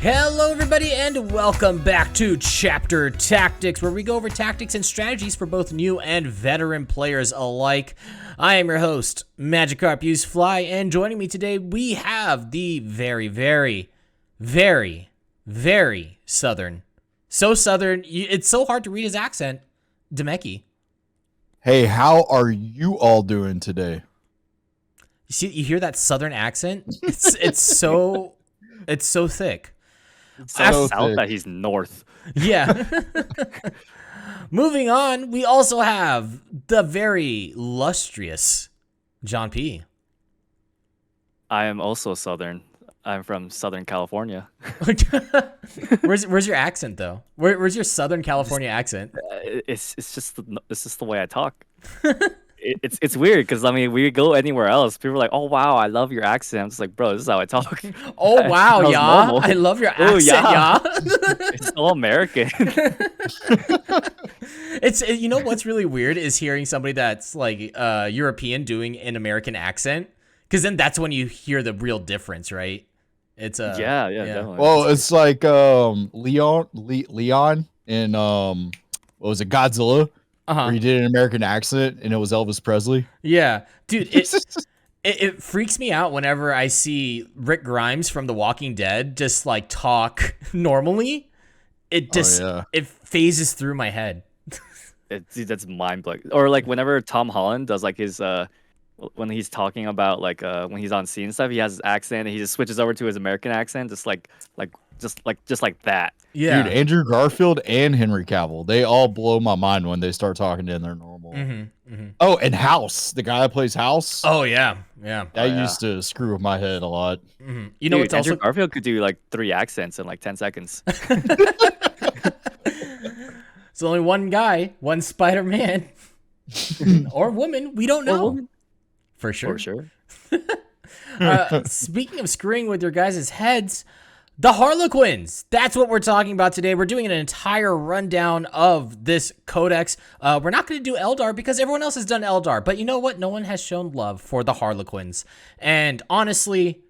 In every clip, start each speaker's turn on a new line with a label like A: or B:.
A: Hello everybody and welcome back to Chapter Tactics, where we go over tactics and strategies for both new and veteran players alike. I am your host, Magikarp Usefly, and joining me today we have the very southern. So southern, it's so hard to read his accent, Demeki.
B: Hey, how are you all doing today?
A: You hear that southern accent? It's so thick.
C: So south that he's north.
A: Yeah. Moving on, we also have the very illustrious John P.
C: I am also southern. I'm from Southern California.
A: Where's your accent though? Where's your Southern California accent?
C: It's just the way I talk. It's weird because I mean we go anywhere else, people are like, "Oh wow, I love your accent." I'm just like, "Bro, this is how I talk."
A: Oh wow, yeah, I love your accent, yeah.
C: It's all American.
A: It's you know what's really weird is hearing somebody that's like European doing an American accent, because then that's when you hear the real difference, right? It's
C: yeah, definitely.
B: Well, it's like Leon in what was it, Godzilla? Where he did an American accent and it was Elvis Presley.
A: Yeah, dude, it freaks me out whenever I see Rick Grimes from The Walking Dead just like talk normally. It just it phases through my head.
C: Dude, that's mind blowing. Or like whenever Tom Holland does like his when he's talking about like when he's on scene and stuff, he has his accent and he just switches over to his American accent, just like that.
A: Yeah,
B: dude, Andrew Garfield and Henry Cavill, they all blow my mind when they start talking in their normal. Oh, and House, the guy that plays House.
A: Oh yeah.
B: That used to screw with my head a lot.
A: You know,
C: dude,
A: it's
C: Andrew
A: also
C: Garfield could do like 3 accents in like 10 seconds.
A: It's only one guy, one Spider-Man or woman. We don't know for sure. Speaking of screwing with your guys' heads, the Harlequins. That's what we're talking about today. We're doing an entire rundown of this codex. We're not going to do Eldar because everyone else has done Eldar. But you know what? No one has shown love for the Harlequins. And honestly,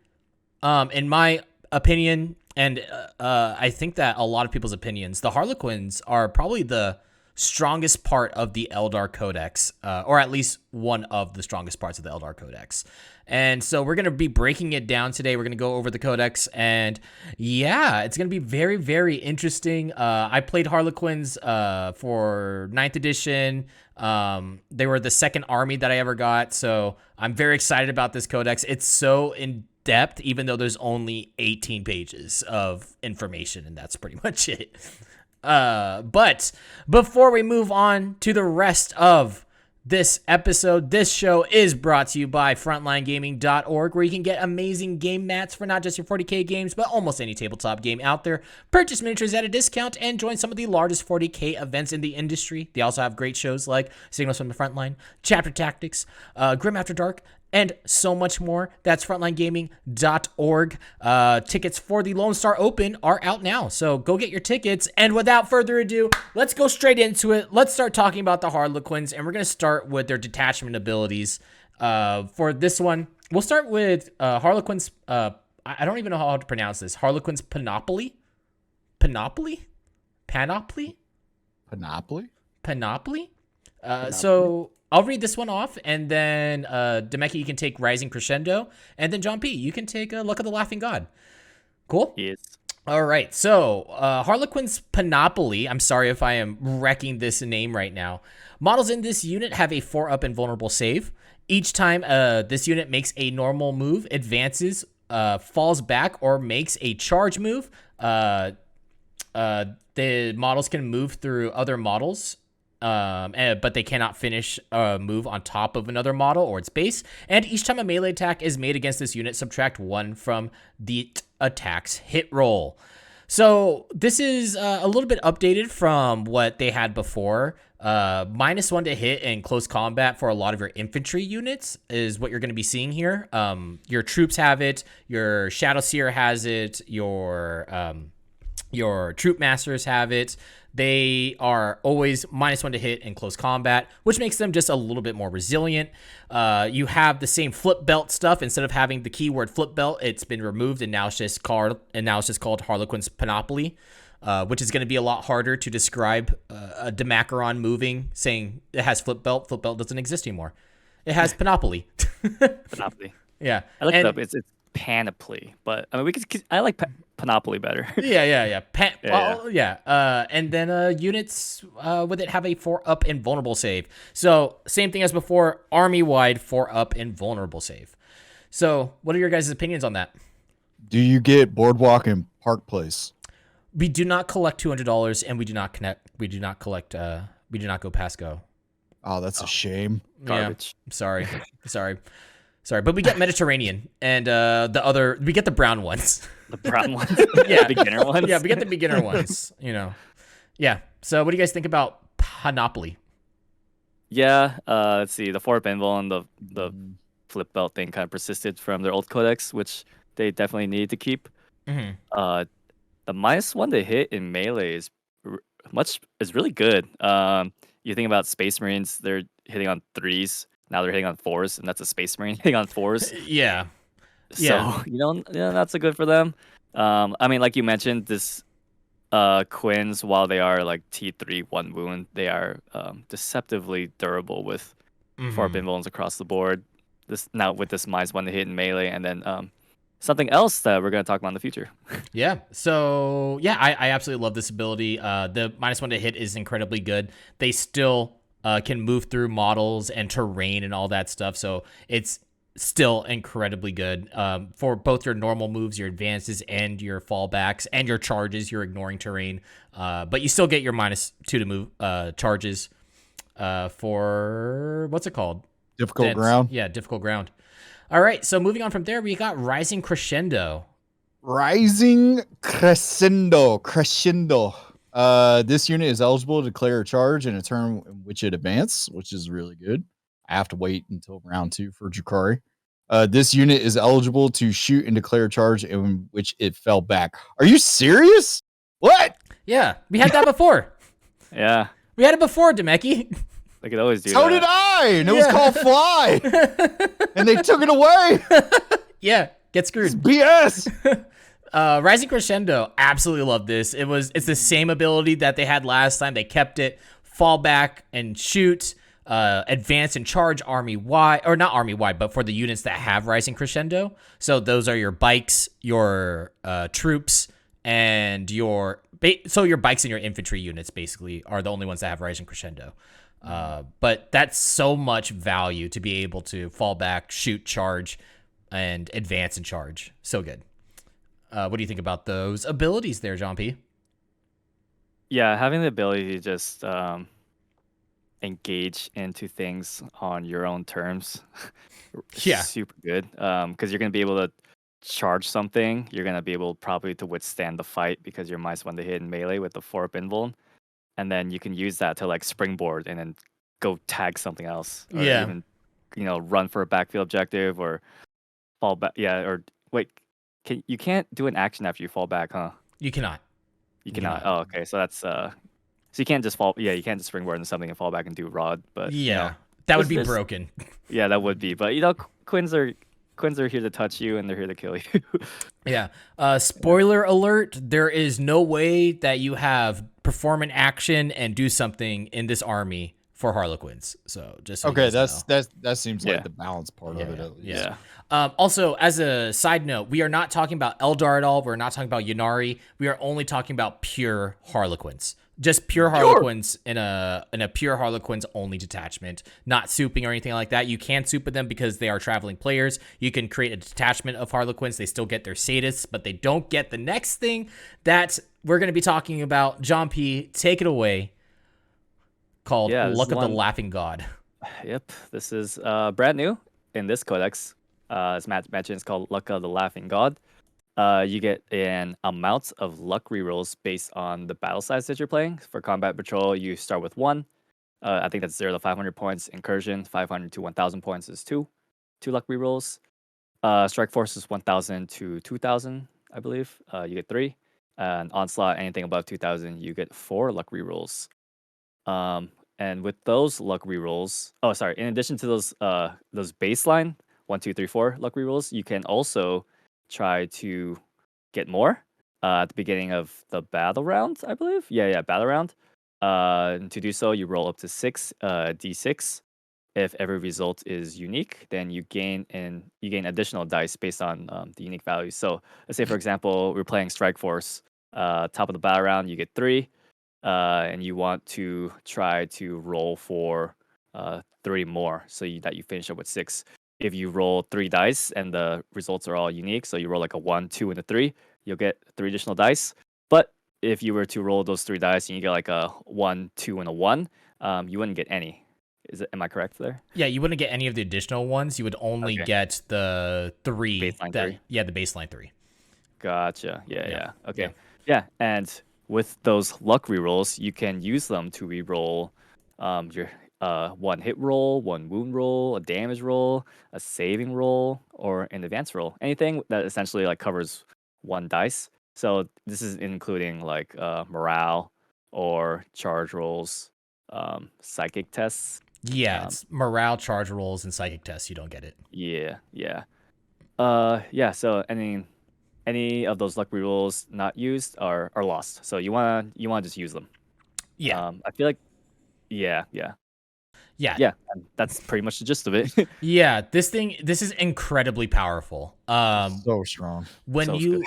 A: in my opinion, and I think that a lot of people's opinions, the Harlequins are probably the strongest part of the Eldar Codex, or at least one of the strongest parts of the Eldar Codex. And so we're going to be breaking it down today. We're going to go over the Codex, and yeah, it's going to be very, very interesting. I played Harlequins for 9th edition. They were the second army that I ever got, so I'm very excited about this Codex. It's so in-depth, even though there's only 18 pages of information, and that's pretty much it. But before we move on to the rest of this episode, this show is brought to you by FrontlineGaming.org, where you can get amazing game mats for not just your 40K games, but almost any tabletop game out there. Purchase miniatures at a discount and join some of the largest 40K events in the industry. They also have great shows like Signals from the Frontline, Chapter Tactics, Grim After Dark, and so much more. That's frontlinegaming.org. Tickets for the Lone Star Open are out now, so go get your tickets. And without further ado, let's go straight into it. Let's start talking about the Harlequins, and we're going to start with their detachment abilities. For this one, we'll start with Harlequins. I don't even know how to pronounce this. Harlequins Panoply? So I'll read this one off, and then Demeki, you can take Rising Crescendo, and then John P, you can take Luck of the Laughing God. Cool?
C: Yes.
A: All right, so Harlequin's Panoply, I'm sorry if I am wrecking this name right now. Models in this unit have a 4-up invulnerable save. Each time this unit makes a normal move, advances, falls back, or makes a charge move, the models can move through other models, but they cannot finish a move on top of another model or its base. And each time a melee attack is made against this unit, subtract 1 from the attack's hit roll. So this is a little bit updated from what they had before. -1 to hit in close combat for a lot of your infantry units is what you're going to be seeing here. Your troops have it. Your Shadow Seer has it. Your Your troop masters have it. They are always -1 to hit in close combat, which makes them just a little bit more resilient. You have the same flip belt stuff. Instead of having the keyword flip belt, it's been removed, and now it's just called Harlequin's Panoply, which is going to be a lot harder to describe a Demacaron moving, saying it has flip belt. Flip belt doesn't exist anymore. It has Panoply.
C: Panoply.
A: Yeah,
C: I looked it up. It's panoply, but I mean I like panoply better.
A: Yeah.
C: Yeah.
A: And then units with it have a 4-up invulnerable save. So same thing as before, army-wide 4-up invulnerable save. So what are your guys' opinions on that?
B: Do you get Boardwalk and Park Place?
A: We do not collect $200, and we do not connect. We do not collect. We do not go past go.
B: Oh, that's a shame.
C: Garbage.
A: Yeah, sorry. But we get Mediterranean, and we get the brown ones.
C: The brown ones.
A: Yeah,
C: the beginner ones.
A: Yeah, we get the beginner ones. Yeah. So what do you guys think about Panoply?
C: Yeah. Let's see. The 4-up invul and the flip belt thing kind of persisted from their old codex, which they definitely need to keep.
A: Mm-hmm.
C: The -1 to hit in melee is really good. You think about Space Marines, they're hitting on 3s. Now they're hitting on 4s, and that's a Space Marine hitting on 4s.
A: Yeah.
C: So, not so good for them. I mean, like you mentioned, this Quins, while they are like T3 1 wound, they are deceptively durable with 4-up invulns across the board. Now with this -1 to hit in melee, and then something else that we're going to talk about in the future.
A: Yeah. So, yeah, I absolutely love this ability. The -1 to hit is incredibly good. They still can move through models and terrain and all that stuff. So it's still incredibly good for both your normal moves, your advances, and your fallbacks, and your charges. You're ignoring terrain, but you still get your -2 to move charges for, what's it called?
B: Difficult ground.
A: Yeah, difficult ground. All right, so moving on from there, we got Rising Crescendo.
B: Rising Crescendo. This unit is eligible to declare a charge in a turn in which it advances, which is really good. I have to wait until round 2 for Jakari. This unit is eligible to shoot and declare a charge in which it fell back. Are you serious? What?
A: Yeah, we had that before.
C: Yeah.
A: We had it before, Demeki.
C: They could always do
B: so
C: that.
B: did I, and it was called Fly, and they took it away.
A: Yeah, get screwed.
B: It's BS.
A: Rising Crescendo, absolutely love this. It's the same ability that they had last time. They kept it. Fall back and shoot. Advance and charge army-wide, or not army-wide, but for the units that have Rising Crescendo. So those are your bikes, your troops, and your bikes and your infantry units basically are the only ones that have Rising Crescendo. But that's so much value to be able to fall back, shoot, charge, and advance and charge. So good. What do you think about those abilities there, John P?
C: Yeah, having the ability to just engage into things on your own terms.
A: Yeah.
C: Super good. Because you're going to be able to charge something. You're going to be able probably to withstand the fight because you're -1 to hit in melee with the 4-up invuln. And then you can use that to like springboard and then go tag something else. Or even, run for a backfield objective or fall back. Yeah, or wait, you can't do an action after you fall back, huh?
A: You cannot.
C: You cannot. Oh, okay. So that's so you can't just fall. Yeah, you can't just springboard into something and fall back and do rod. But
A: that would be broken.
C: Yeah, that would be. But Quins are here to touch you and they're here to kill you.
A: Yeah. Spoiler alert: there is no way that you have perform an action and do something in this army for Harlequins. So just so
B: that seems like the balance part of it. At least.
C: Yeah.
A: Also, as a side note, we are not talking about Eldar at all. We're not talking about Ynnari. We are only talking about pure Harlequins. Just pure Harlequins in a pure Harlequins only detachment, not souping or anything like that. You can soup with them because they are traveling players. You can create a detachment of Harlequins. They still get their sadists, but they don't get the next thing that we're going to be talking about. John P, take it away. Called Luck of the Laughing God.
C: Yep, this is brand new in this codex. As Matt mentioned, it's called Luck of the Laughing God. You get an amount of luck rerolls based on the battle size that you're playing. For combat patrol, you start with 1. I think that's 0 to 500 points. Incursion, 500 to 1,000 points is 2 luck rerolls. Strike force is 1,000 to 2,000, I believe. You get 3. And onslaught, anything above 2,000, you get 4 luck rerolls. And with those luck rerolls, oh sorry, in addition to those baseline 1, 2, 3, 4 luck rerolls, you can also try to get more at the beginning of the battle round, I believe. Yeah, battle round. To do so, you roll up to 6 d6. If every result is unique, then you gain additional dice based on the unique values. So let's say, for example, we're playing Strike Force. Top of the battle round, you get 3, and you want to try to roll for 3 more, so that you finish up with 6. If you roll 3 dice and the results are all unique, so you roll like a 1, 2, and a 3, you'll get 3 additional dice. But if you were to roll those 3 dice and you get like a 1, 2, and a 1, you wouldn't get any. Am I correct there?
A: Yeah, you wouldn't get any of the additional ones. You would only get the 3.
C: Baseline 3?
A: Yeah, the baseline 3.
C: Gotcha. Yeah. Okay. Yeah, and with those luck rerolls, you can use them to reroll your 1 hit roll, 1 wound roll, a damage roll, a saving roll, or an advance roll. Anything that essentially like covers 1 dice. So this is including like morale or charge rolls, psychic tests.
A: Yeah, it's morale, charge rolls, and psychic tests. You don't get it.
C: Yeah. So any of those luck rerolls not used are lost. So you wanna just use them.
A: Yeah.
C: I feel like yeah. And that's pretty much the gist of it.
A: Yeah, this is incredibly powerful.
B: So strong.
A: When you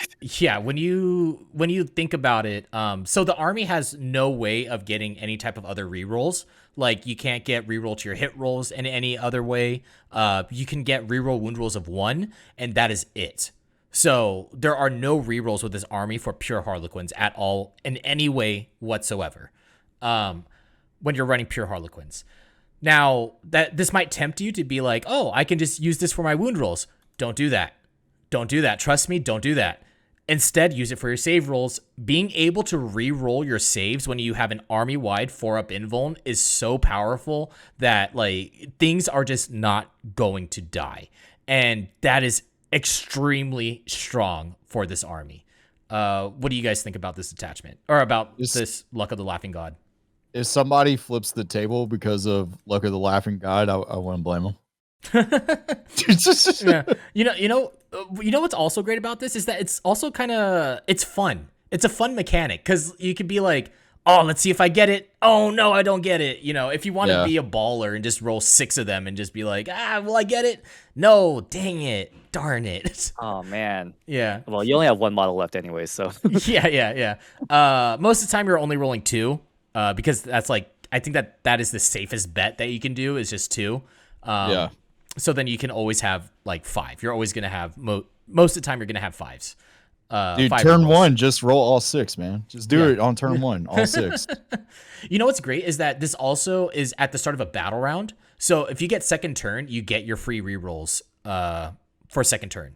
A: think about it, so the army has no way of getting any type of other rerolls. Like you can't get reroll to your hit rolls in any other way. You can get reroll wound rolls of 1, and that is it. So there are no rerolls with this army for pure Harlequins at all in any way whatsoever. When you're running pure Harlequins. Now, that this might tempt you to be like, oh, I can just use this for my wound rolls. Don't do that. Don't do that. Trust me, don't do that. Instead, use it for your save rolls. Being able to re-roll your saves when you have an army-wide 4-up invuln is so powerful that like things are just not going to die. And that is extremely strong for this army. What do you guys think about this detachment? Or about this Luck of the Laughing God?
B: If somebody flips the table because of Luck of the Laughing God, I wouldn't blame them.
A: Yeah. You know what's also great about this is that it's also it's fun. It's a fun mechanic because you could be like, oh, let's see if I get it. Oh no, I don't get it. You know, if you want to be a baller and just roll 6 of them and just be like, will I get it? No, dang it, darn it.
C: Oh man.
A: Yeah.
C: Well, you only have 1 model left anyway, so.
A: Yeah. Most of the time you're only rolling 2. Because that's like, I think that is the safest bet that you can do is just 2. So then you can always have like 5. You're always going to have, most of the time you're going to have 5s.
B: Dude, turn rolls. 1, just roll all 6, man. Just do it on turn 1, all 6.
A: You know what's great is that this also is at the start of a battle round. So if you get second turn, you get your free rerolls for second turn.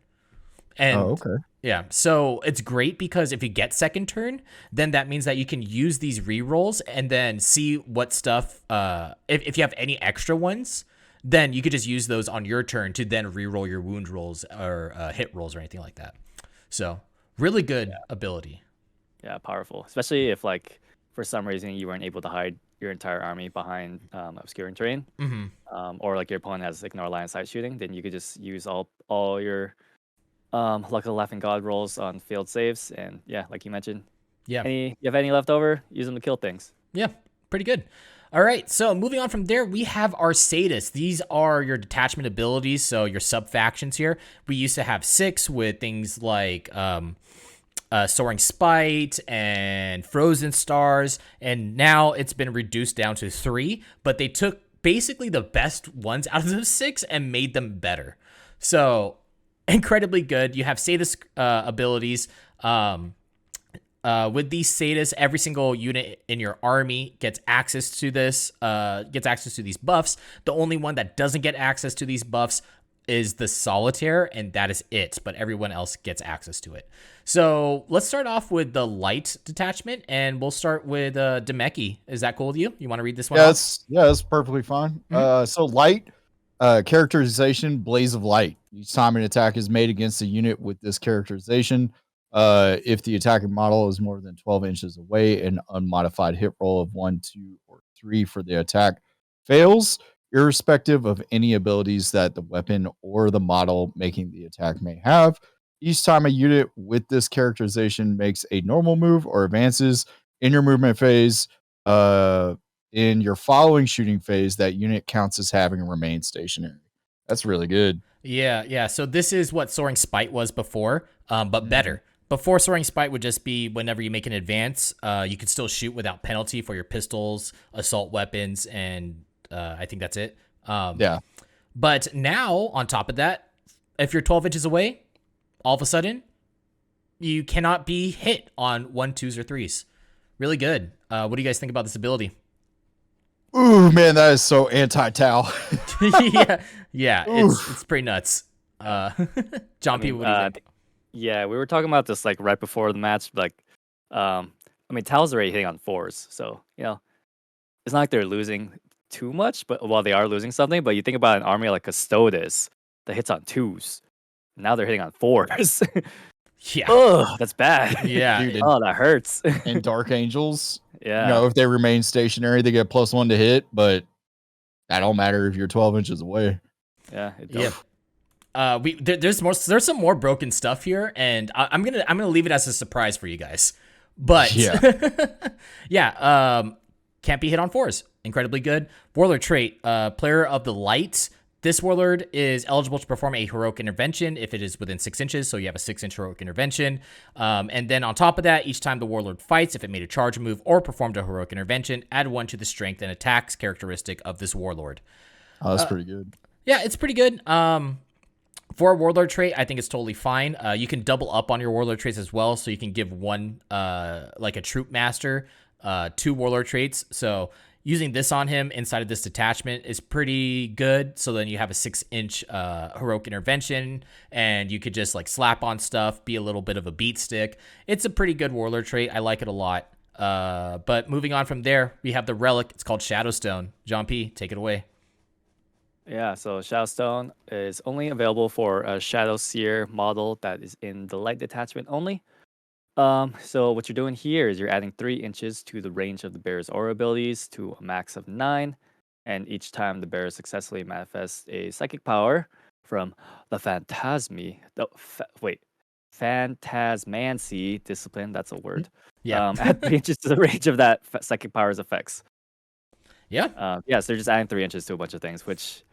A: And
B: okay.
A: Yeah, so it's great because if you get second turn, then that means that you can use these rerolls and then see what stuff, if you have any extra ones, then you could just use those on your turn to then reroll your wound rolls or hit rolls or anything like that. So really good ability.
C: Yeah, powerful. Especially if like for some reason you weren't able to hide your entire army behind obscuring terrain, or like your opponent has ignore line of sight shooting, then you could just use all your Luck of the Laughing God rolls on failed saves, and yeah, like you mentioned, you have any left over, use them to kill things.
A: Yeah, pretty good. All right, so moving on from there, we have our sadists. These are your detachment abilities, so your sub-factions here. We used to have 6 with things like Soaring Spite and Frozen Stars, and now it's been reduced down to 3, but they took basically the best ones out of those 6 and made them better. So incredibly good. You have sadist abilities. With these sadists, every single unit in your army gets access to this, gets access to these buffs. The only one that doesn't get access to these buffs is the solitaire, and that is it, but everyone else gets access to it. So let's start off with the light detachment, and we'll start with Demeki. Is that cool with you? You want to read this one off?
B: That's perfectly fine. So light, characterization, Blaze of Light. Each time an attack is made against a unit with this characterization, If the attacking model is more than 12 inches away, an unmodified hit roll of 1, 2, or 3 for the attack fails, irrespective of any abilities that the weapon or the model making the attack may have. Each time a unit with this characterization makes a normal move or advances in your movement phase, in your following shooting phase, that unit counts as having remained stationary. That's really good.
A: Yeah. So this is what Soaring Spite was before, but better. Before, Soaring Spite would just be whenever you make an advance, you could still shoot without penalty for your pistols, assault weapons, and I think that's it.
B: Yeah.
A: But now, on top of that, if you're 12 inches away, all of a sudden, you cannot be hit on 1s, 2s, or 3s. Really good. What do you guys think about this ability?
B: Ooh, man, that is so anti-Tau.
A: yeah, it's pretty nuts. John P, what do you think?
C: Yeah, we were talking about this like right before the match. Like, I mean, Tal's already hitting on 4s, so it's not like they're losing too much. But while they are losing something, but you think about an army like Custodes that hits on 2s, now they're hitting on 4s.
A: Yeah.
C: Oh, that's bad.
A: Yeah.
B: Dude,
C: Oh, that hurts.
B: and Dark Angels,
C: Yeah.
B: if they remain stationary, they get +1 to hit, but that don't matter if you're 12 inches away.
C: Yeah. It don't.
A: There's some more broken stuff here, and I'm gonna leave it as a surprise for you guys. But can't be hit on 4s. Incredibly good. Warlord trait, player of the light. This warlord is eligible to perform a heroic intervention if it is within 6 inches, so you have a 6-inch heroic intervention. And then on top of that, each time the warlord fights, if it made a charge move or performed a heroic intervention, add 1 to the strength and attacks characteristic of this warlord.
B: Oh, that's pretty good.
A: Yeah, it's pretty good. For a warlord trait, I think it's totally fine. You can double up on your warlord traits as well, so you can give one, like a troop master, 2 warlord traits. So using this on him inside of this detachment is pretty good. So then you have a 6-inch heroic intervention, and you could just like slap on stuff, be a little bit of a beat stick. It's a pretty good warlord trait. I like it a lot. But moving on from there, we have the relic. It's called Shadowstone. John P, take it away.
C: Yeah, so Shadowstone is only available for a Shadow Seer model that is in the light detachment only. So what you're doing here is you're adding 3 inches to the range of the bearer's aura abilities to a max of 9, and each time the bearer successfully manifests a psychic power from the Phantasmancy discipline. That's a word.
A: Yeah.
C: Add 3 inches to the range of that psychic power's effects.
A: Yeah.
C: So they're just adding 3 inches to a bunch of things, which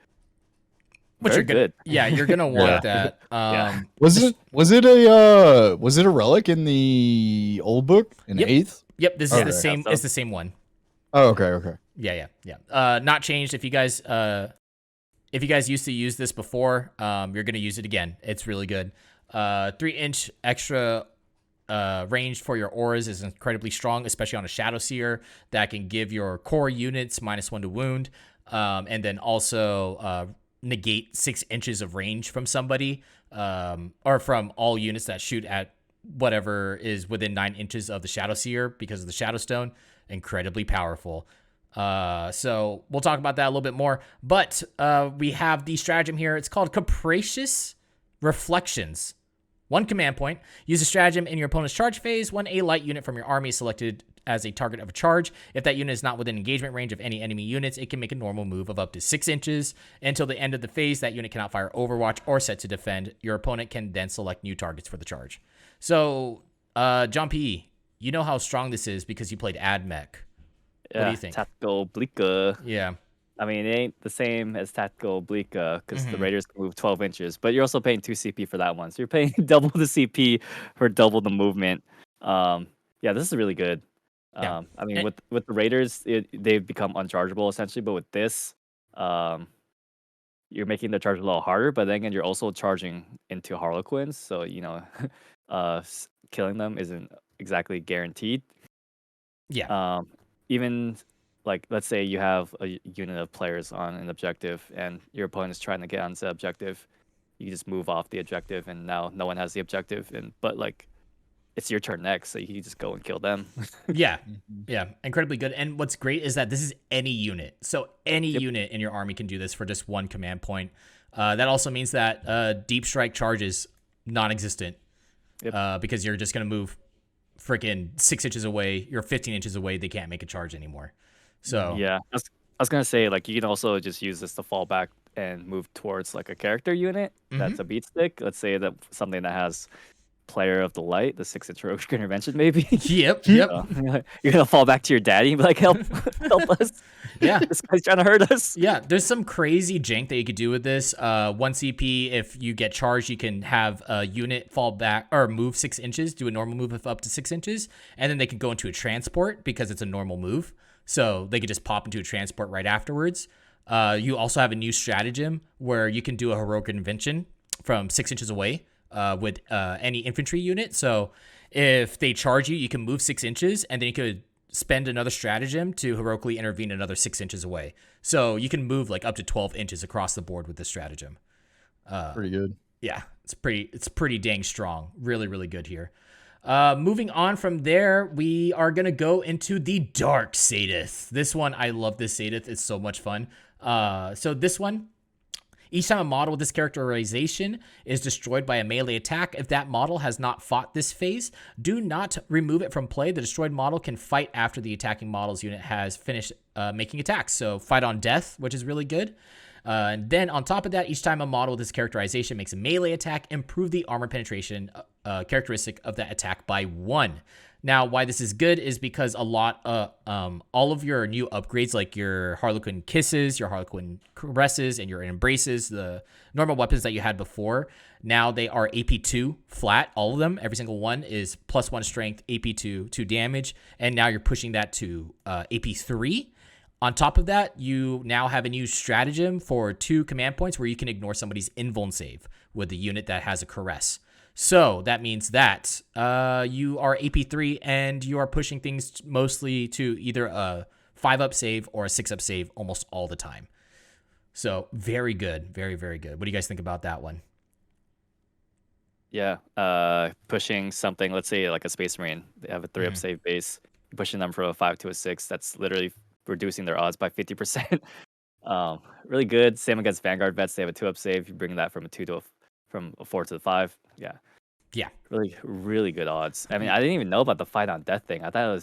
A: you're
C: good.
A: Yeah, you're gonna want that.
B: Was it a relic in the old book in 8th?
A: Yep, this is the same. It's the same one.
B: Oh, okay.
A: Yeah. Not changed. If you guys used to use this before, you're gonna use it again. It's really good. 3-inch extra range for your auras is incredibly strong, especially on a Shadow Seer that can give your core units -1 to wound, and then also negate 6 inches of range from somebody, or from all units that shoot at whatever is within 9 inches of the Shadow Seer because of the Shadow Stone. Incredibly powerful. So we'll talk about that a little bit more. But we have the stratagem here. It's called Capricious Reflections. 1 command point. Use a stratagem in your opponent's charge phase when a light unit from your army is selected as a target of a charge. If that unit is not within engagement range of any enemy units, it can make a normal move of up to 6 inches. Until the end of the phase, that unit cannot fire Overwatch or set to defend. Your opponent can then select new targets for the charge. So, John P., you know how strong this is because you played AdMech. What do you think?
C: Tactical Oblique.
A: Yeah.
C: I mean, it ain't the same as Tactical Oblique because the Raiders can move 12 inches, but you're also paying 2 CP for that one. So you're paying double the CP for double the movement. Yeah, this is really good.
A: Yeah.
C: I mean, with the Raiders, they've become unchargeable essentially, but with this, you're making the charge a little harder, but then again, you're also charging into Harlequins, so killing them isn't exactly guaranteed.
A: Yeah.
C: Even like, let's say you have a unit of players on an objective, and your opponent is trying to get onto the objective, you just move off the objective, and now no one has the objective, but like, it's your turn next, so you can just go and kill them.
A: Yeah, incredibly good. And what's great is that this is any unit. So any unit in your army can do this for just 1 command point. That also means that deep strike charge is non-existent.
C: Yep.
A: because you're just gonna move freaking 6 inches away. You're 15 inches away. They can't make a charge anymore. So
C: Yeah, I was gonna say like you can also just use this to fall back and move towards like a character unit
A: mhm.
C: that's a beat stick. Let's say that something that has player of the light, the 6-inch rogue intervention, maybe.
A: Yep.
C: You're gonna fall back to your daddy and be like, help, help us.
A: Yeah.
C: This guy's trying to hurt us.
A: Yeah, there's some crazy jank that you could do with this. 1 CP, if you get charged, you can have a unit fall back or move 6 inches, do a normal move of up to 6 inches, and then they can go into a transport because it's a normal move. So they could just pop into a transport right afterwards. You also have a new stratagem where you can do a heroic intervention from 6 inches away with any infantry unit. So if they charge you, you can move 6 inches, and then you could spend another stratagem to heroically intervene another 6 inches away. So you can move like up to 12 inches across the board with this stratagem.
B: Pretty good.
A: Yeah, it's pretty dang strong. Really, really good here. Moving on from there, we are gonna go into the Dark Sadith. This one, I love this Sadith. It's so much fun. So this one, each time a model with this characterization is destroyed by a melee attack, if that model has not fought this phase, do not remove it from play. The destroyed model can fight after the attacking model's unit has finished making attacks. So fight on death, which is really good. And then on top of that, each time a model with this characterization makes a melee attack, improve the armor penetration characteristic of that attack by 1. Now, why this is good is because a lot all of your new upgrades, like your Harlequin kisses, your Harlequin caresses, and your embraces, the normal weapons that you had before, now they are AP2 flat. All of them, every single one is +1 strength, AP2, 2 damage, and now you're pushing that to AP3. On top of that, you now have a new stratagem for 2 command points where you can ignore somebody's invuln save with a unit that has a caress. So that means that you are AP3 and you are pushing things mostly to either a 5-up save or a 6-up save almost all the time. So very good. Very, very good. What do you guys think about that one?
C: Yeah, pushing something, let's say like a Space Marine, they have a 3-up save base, pushing them from a 5 to a 6, that's literally reducing their odds by 50%. Really good. Same against Vanguard vets, they have a 2-up save, you bring that from a 4 to the 5.
A: Yeah.
C: Really, really good odds. I mean, I didn't even know about the fight on death thing. I thought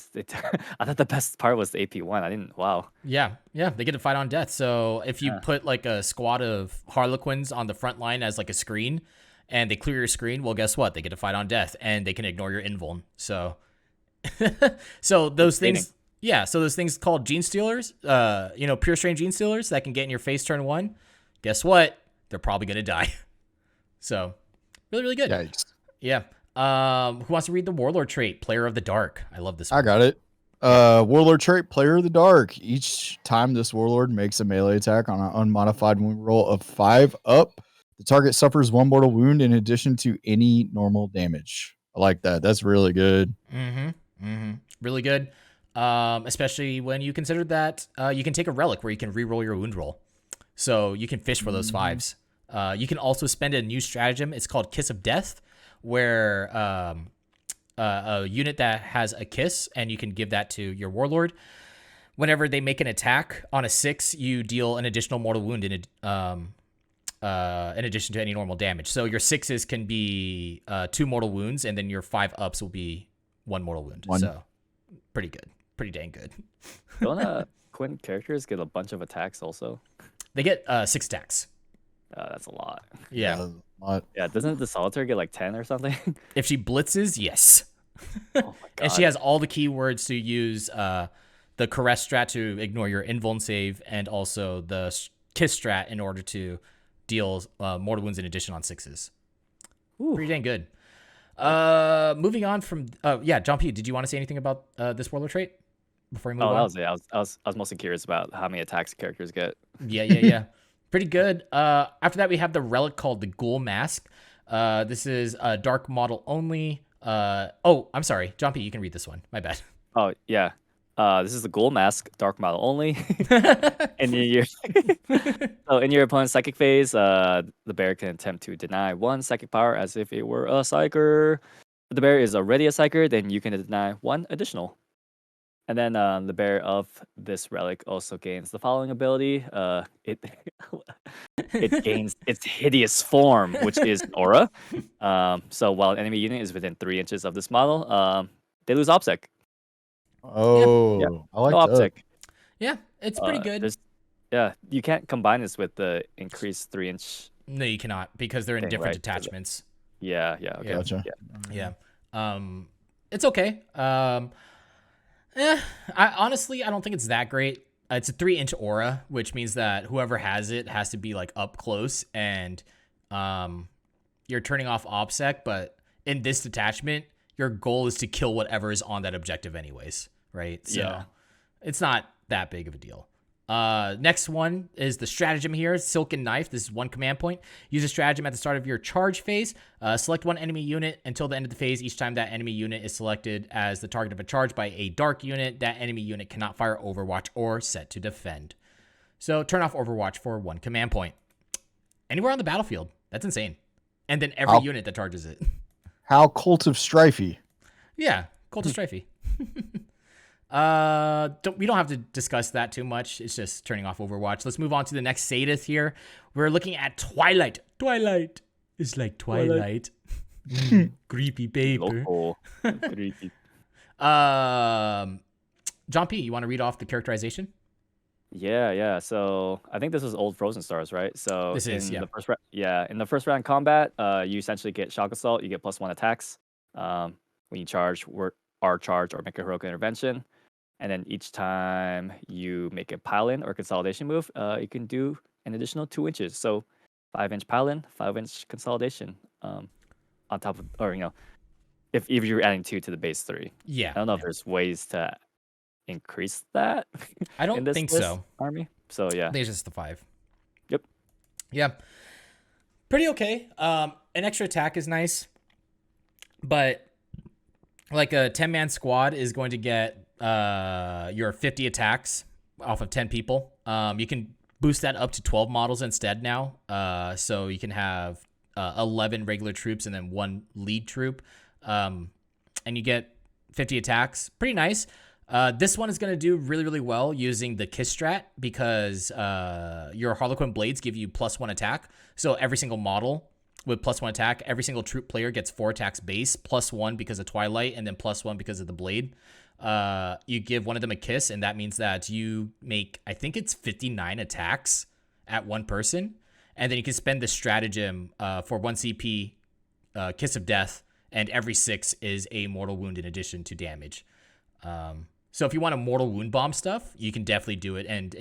C: I thought the best part was the AP1. I didn't. Wow.
A: Yeah, they get to fight on death. So if you put like a squad of Harlequins on the front line as like a screen, and they clear your screen, well, guess what? They get to fight on death, and they can ignore your invuln. So, so those things, yeah. So those things called gene stealers, pure strain gene stealers that can get in your face turn 1. Guess what? They're probably gonna die. So, really, really good.
B: Yikes.
A: Yeah. Who wants to read the Warlord trait? Player of the Dark. I love this one.
B: I got it. Warlord trait, Player of the Dark. Each time this Warlord makes a melee attack on an unmodified wound roll of 5 up, the target suffers 1 mortal wound in addition to any normal damage. I like that. That's really good.
A: Really good. Especially when you consider that you can take a relic where you can re-roll your wound roll. So you can fish for those 5s. You can also spend a new stratagem. It's called Kiss of Death, where a unit that has a kiss, and you can give that to your Warlord. Whenever they make an attack on a 6, you deal an additional mortal wound in addition to any normal damage. So your 6s can be 2 mortal wounds, and then your 5-ups will be 1 mortal wound.
B: 1.
A: So pretty good. Pretty dang good.
C: Don't Quinn characters get a bunch of attacks also?
A: They get 6 attacks.
C: That's a lot.
A: Yeah.
C: Yeah, doesn't the solitaire get like 10 or something?
A: If she blitzes, yes.
C: Oh my god.
A: And she has all the keywords to use the caress strat to ignore your invuln save, and also the kiss strat in order to deal mortal wounds in addition on 6s.
C: Ooh.
A: Pretty dang good. Moving on from John P, did you want to say anything about this Warlord trait before we move on?
C: That was it. I was mostly curious about how many attacks characters get.
A: Yeah. Pretty good. After that, we have the relic called the Ghoul Mask. This is a dark model only. I'm sorry. John P, you can read this one. My bad.
C: Oh, yeah. This is the Ghoul Mask, dark model only. in your opponent's psychic phase, the bear can attempt to deny 1 psychic power as if it were a psyker. If the bear is already a psyker, then you can deny 1 additional. And then the bearer of this relic also gains the following ability. It it gains its hideous form, which is an aura. So while an enemy unit is within 3 inches of this model, they lose OPSEC.
B: Oh, I like
C: No
B: that.
C: OPSEC.
A: Yeah, it's pretty good.
C: You can't combine this with the increased 3-inch.
A: No, you cannot because they're in
C: thing,
A: different
C: right? 'Cause
A: detachments.
C: Okay.
B: Gotcha.
A: Yeah. It's okay. Honestly, I don't think it's that great. It's a 3-inch aura, which means that whoever has it has to be like up close, and you're turning off OPSEC. But in this detachment, your goal is to kill whatever is on that objective, anyways, right? So
C: Yeah.
A: it's not that big of a deal. Next one is the stratagem here, Silken Knife. This is 1 command point. Use a stratagem at the start of your charge phase. Select 1 enemy unit until the end of the phase. Each time that enemy unit is selected as the target of a charge by a dark unit, that enemy unit cannot fire Overwatch or set to defend. So turn off Overwatch for 1 command point. Anywhere on the battlefield. That's insane. And then every unit that charges it.
B: How Cult of Strifey.
A: Yeah, Cult of Strifey. We don't have to discuss that too much. It's just turning off Overwatch. Let's move on to the next Sadist here. We're looking at Twilight. Twilight is like Twilight. Creepy paper.
C: Local. Creepy.
A: John P., you want to read off the characterization?
C: Yeah. So I think this was old Frozen Stars, right? So
A: This is, yeah.
C: In the first round combat, you essentially get Shock Assault. You get +1 attacks when you charge, or charge, or make a heroic intervention. And then each time you make a pile-in or consolidation move, you can do an additional 2 inches. So 5-inch pile-in, 5-inch consolidation. On top of, or if you're adding 2 to the base 3.
A: Yeah.
C: I don't know if there's ways to increase that.
A: I don't think so.
C: Army. So yeah.
A: There's just the 5.
C: Yep.
A: Yeah. Pretty okay. An extra attack is nice, but like a 10-man squad is going to get your 50 attacks off of 10 people. You can boost that up to 12 models instead now. So you can have 11 regular troops and then 1 lead troop. And you get 50 attacks. Pretty nice. This one is going to do really, really well using the Kiss strat because your Harlequin blades give you +1 attack. So every single model with +1 attack, every single troop player gets 4 attacks base, +1 because of Twilight, and then +1 because of the blade. You give one of them a kiss, and that means that you make, I think it's 59 attacks at one person, and then you can spend the stratagem for 1 CP, Kiss of Death, and every 6 is a mortal wound in addition to damage. So if you want to mortal wound bomb stuff, you can definitely do it, and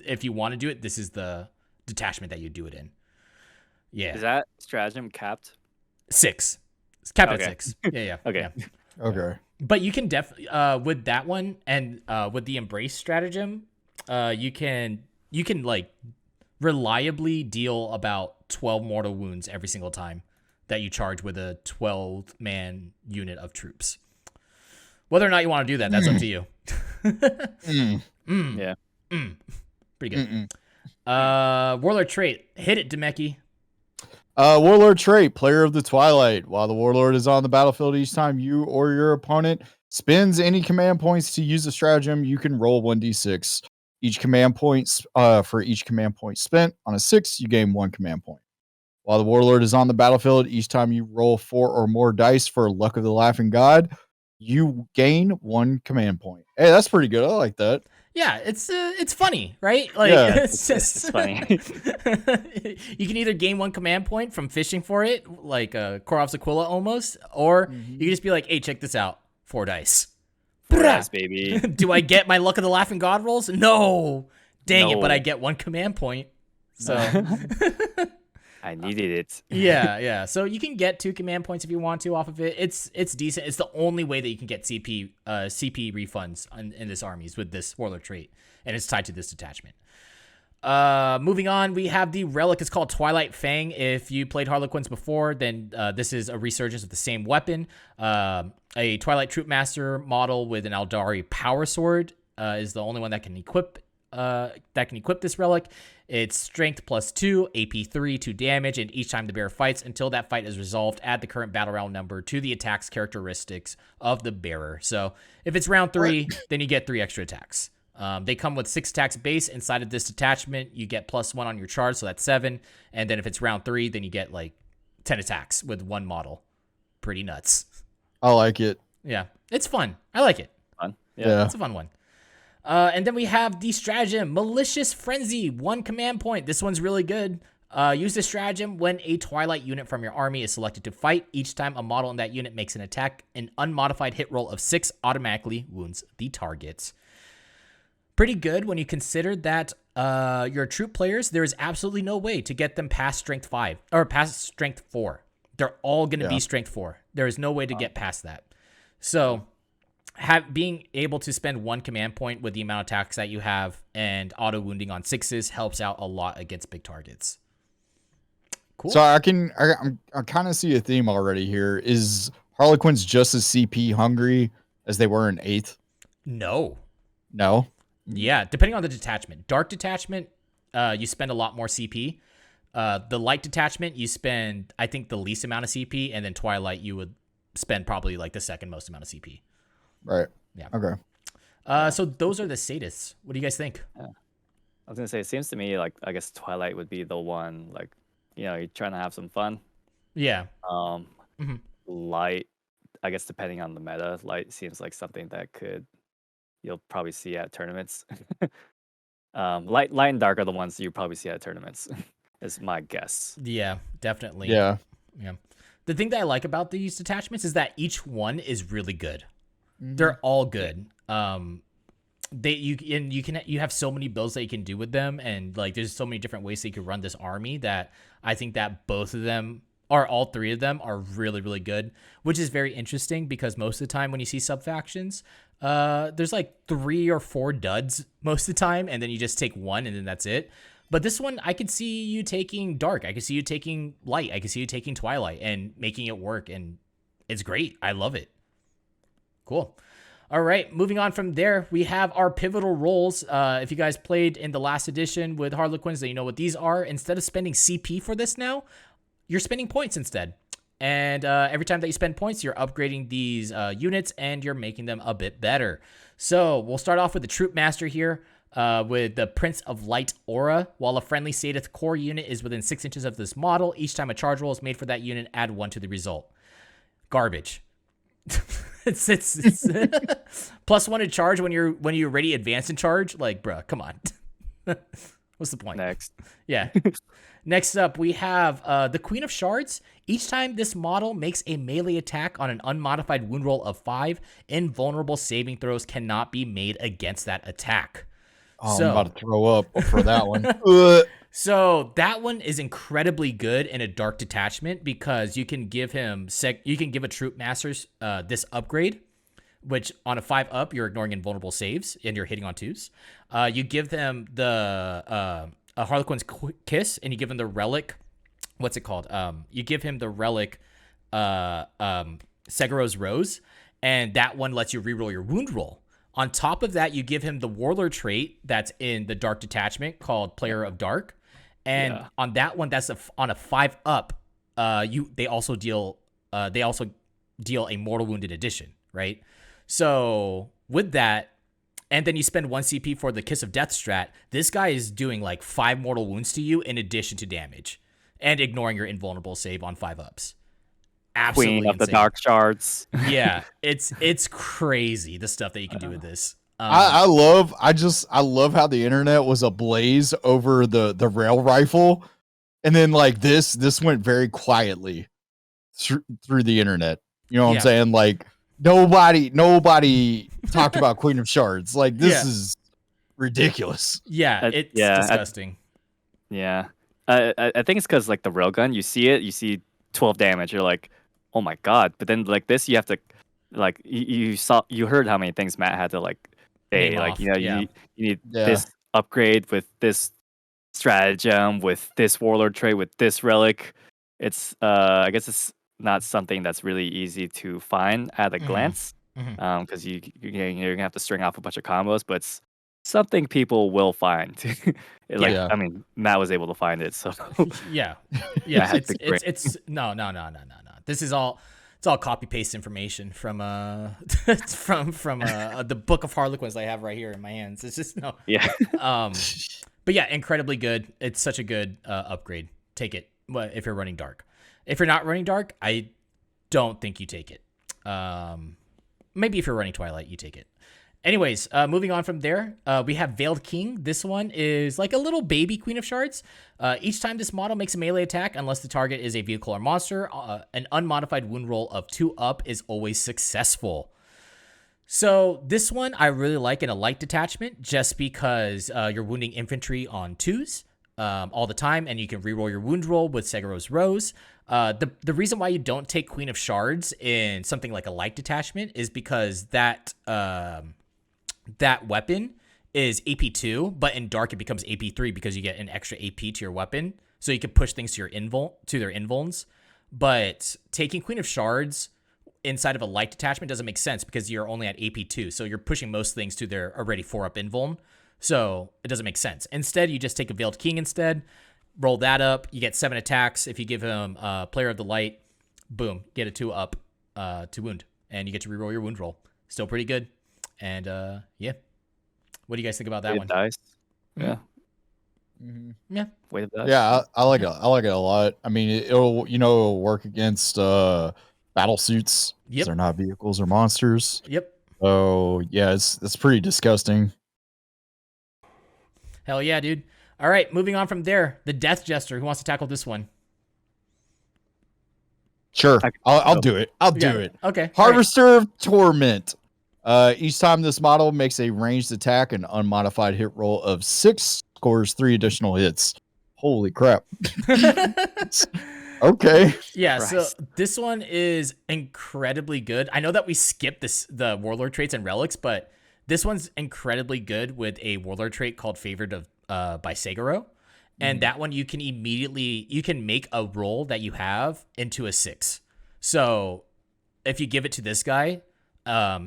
A: if you want to do it, this is the detachment that you do it in. Yeah.
C: Is that stratagem capped?
A: 6. It's capped at 6. Yeah.
C: Okay.
A: Yeah.
B: Okay.
A: But you can definitely with that one and with the embrace stratagem, you can like reliably deal about 12 mortal wounds every single time that you charge with a 12-man unit of troops. Whether or not you want to do that, that's up to you.
C: Yeah.
A: Pretty good. Warlord trait. Hit it, Demeki.
B: Warlord trait, player of the Twilight. While the Warlord is on the battlefield, each time you or your opponent spends any command points to use a stratagem, you can roll 1d6. Each command points, for each command point spent on a 6, you gain 1 command point. While the Warlord is on the battlefield, each time you roll 4 or more dice for Luck of the Laughing God, you gain 1 command point. Hey, that's pretty good. I like that.
A: Yeah, it's funny, right? Like
B: Yeah,
A: it's
C: funny.
A: You can either gain 1 command point from fishing for it, like Korov's Aquila almost, or you can just be like, "Hey, check this out, 4 dice,
C: 4 dice, baby."
A: Do I get my Luck of the Laughing God rolls? No, dang it! But I
C: No.
A: get 1 command point. So
C: I needed it.
A: yeah. So you can get 2 command points if you want to off of it. It's decent. It's the only way that you can get CP refunds in this army is with this Warlord trait, and it's tied to this detachment. Moving on, we have the relic. It's called Twilight Fang. If you played Harlequins before, then this is a resurgence of the same weapon. A Twilight Troop Master model with an Aldari Power Sword is the only one that can equip that can equip this relic. It's strength +2, AP 3, 2 damage, and each time the bearer fights until that fight is resolved, add the current battle round number to the attack's characteristics of the bearer. So if it's round 3, then you get 3 extra attacks. They come with 6 attacks base inside of this detachment. You get +1 on your charge, so that's 7. And then if it's round 3, then you get like 10 attacks with 1 model. Pretty nuts.
B: I like it.
A: Yeah, it's fun. I like it.
C: Fun.
B: Yeah.
A: It's a fun one. And then we have the stratagem, Malicious Frenzy, 1 command point. This one's really good. Use this stratagem when a Twilight unit from your army is selected to fight. Each time a model in that unit makes an attack, an unmodified hit roll of 6 automatically wounds the target. Pretty good when you consider that your troop players, there is absolutely no way to get them past strength 5 or past strength 4. They're all going to be strength 4. There is no way to get past that. So being able to spend 1 command point with the amount of attacks that you have and auto wounding on 6s helps out a lot against big targets. Cool.
B: So I kind of see a theme already here. Is Harlequins just as CP hungry as they were in 8th?
A: No.
B: Yeah,
A: depending on the detachment. Dark detachment, you spend a lot more CP. The light detachment, you spend, I think, the least amount of CP, and then Twilight, you would spend probably like the second most amount of CP.
B: Right.
A: Yeah.
B: Okay.
A: So those are the statists. What do you guys think?
C: I was gonna say, it seems to me like I guess Twilight would be the one, like, you're trying to have some fun.
A: Yeah.
C: Light, I guess depending on the meta, light seems like something that you'll probably see at tournaments. Light and dark are the ones you probably see at tournaments, is my guess.
A: Yeah, definitely.
B: Yeah.
A: The thing that I like about these detachments is that each one is really good. They're all good. You have so many builds that you can do with them, and like there's so many different ways that you can run this army that I think that both of them or all 3 of them are really, really good, which is very interesting because most of the time when you see sub factions, there's like 3 or 4 duds most of the time, and then you just take 1 and then that's it. But this one, I could see you taking dark. I could see you taking light. I could see you taking Twilight and making it work. And it's great. I love it. Cool. All right. Moving on from there, we have our pivotal roles. If you guys played in the last edition with Harlequins, then you know what these are. Instead of spending CP for this now, you're spending points instead. And every time that you spend points, you're upgrading these units and you're making them a bit better. So we'll start off with the Troop Master here. With the Prince of Light aura. While a friendly Sadith core unit is within 6 inches of this model, each time a charge roll is made for that unit, add 1 to the result. Garbage. it's +1 to charge when you're already advanced in charge. Like, bruh, come on. What's the point?
C: Next.
A: Yeah. Next up, we have the Queen of Shards. Each time this model makes a melee attack on an unmodified wound roll of 5, invulnerable saving throws cannot be made against that attack.
B: Oh, I'm about to throw up for that one.
A: So that one is incredibly good in a dark detachment because you can give him you can give a troop masters this upgrade, which on a 5-up you're ignoring invulnerable saves and you're hitting on 2s. You give them the Harlequin's Kiss and you give him the relic. What's it called? You give him the relic Segaro's Rose, and that one lets you reroll your wound roll. On top of that, you give him the Warlord trait that's in the Dark Detachment called Player of Dark. And on that one, that's on a 5-up, they also deal a mortal wound in addition, right? So with that, and then you spend 1 CP for the Kiss of Death strat, this guy is doing like 5 mortal wounds to you in addition to damage and ignoring your invulnerable save on 5-ups. Absolutely
C: Queen of
A: insane.
C: the Dark Shards.
A: Yeah, it's crazy the stuff that you can do with this.
B: I love how the internet was ablaze over the rail rifle, and then like this went very quietly through the internet. You know what I'm saying? Like nobody talked about Queen of Shards. Like this is ridiculous.
A: Yeah, it's disgusting.
C: I think it's because like the railgun, you see 12 damage. You're like, oh my god! But then like this, you have to like you heard how many things Matt had to like say. Like you need this upgrade with this stratagem, with this warlord trait, with this relic. It's I guess it's not something that's really easy to find at a glance, because you're gonna have to string off a bunch of combos. But something people will find. Like,
B: Yeah.
C: I mean, Matt was able to find it, so
A: Yeah,
C: Matt had
A: it's
C: big brain.
A: no. This is all it's all copy paste information from from the book of Harlequins I have right here in my hands. It's just no.
C: Yeah.
A: But yeah, incredibly good. It's such a good upgrade. Take it if you're running dark. If you're not running dark, I don't think you take it. Maybe if you're running Twilight, you take it. Anyways, moving on from there, we have Veiled King. This one is like a little baby Queen of Shards. Each time this model makes a melee attack, unless the target is a vehicle or monster, an unmodified wound roll of 2 up is always successful. So this one I really like in a light detachment just because you're wounding infantry on 2s all the time, and you can reroll your wound roll with Segaro's Rose. The reason why you don't take Queen of Shards in something like a light detachment is because that weapon is AP2, but in dark it becomes AP3 because you get an extra AP to your weapon, so you can push things to their invulns. But taking Queen of Shards inside of a light detachment doesn't make sense because you're only at AP2, so you're pushing most things to their already 4-up invuln, so it doesn't make sense. Instead, you just take a Veiled King instead, roll that up, you get 7 attacks. If you give him Player of the Light, boom, get a 2-up to wound, and you get to reroll your wound roll. Still pretty good. And yeah, what do you guys think about that one?
C: Dice. Yeah.
A: Yeah,
C: Weight of dice.
B: Yeah, I like it. I like it a lot. I mean, it'll work against battle suits. 'Cause
A: Yep.
B: they're not vehicles or monsters.
A: Yep.
B: So yeah, it's pretty disgusting.
A: Hell yeah, dude. All right, moving on from there, the Death Jester. Who wants to tackle this one?
B: Sure, I'll do it. I'll do
A: Yeah.
B: it.
A: Okay. all right.
B: Harvester of Torment. Each time this model makes a ranged attack, an unmodified hit roll of 6 scores 3 additional hits. Holy crap. Okay.
A: Yeah,
C: Christ.
A: so this one is incredibly good. I know that we skipped the Warlord traits and relics, but this one's incredibly good with a Warlord trait called Favored of by Segaro. And that one you can make a roll that you have into a 6. So if you give it to this guy,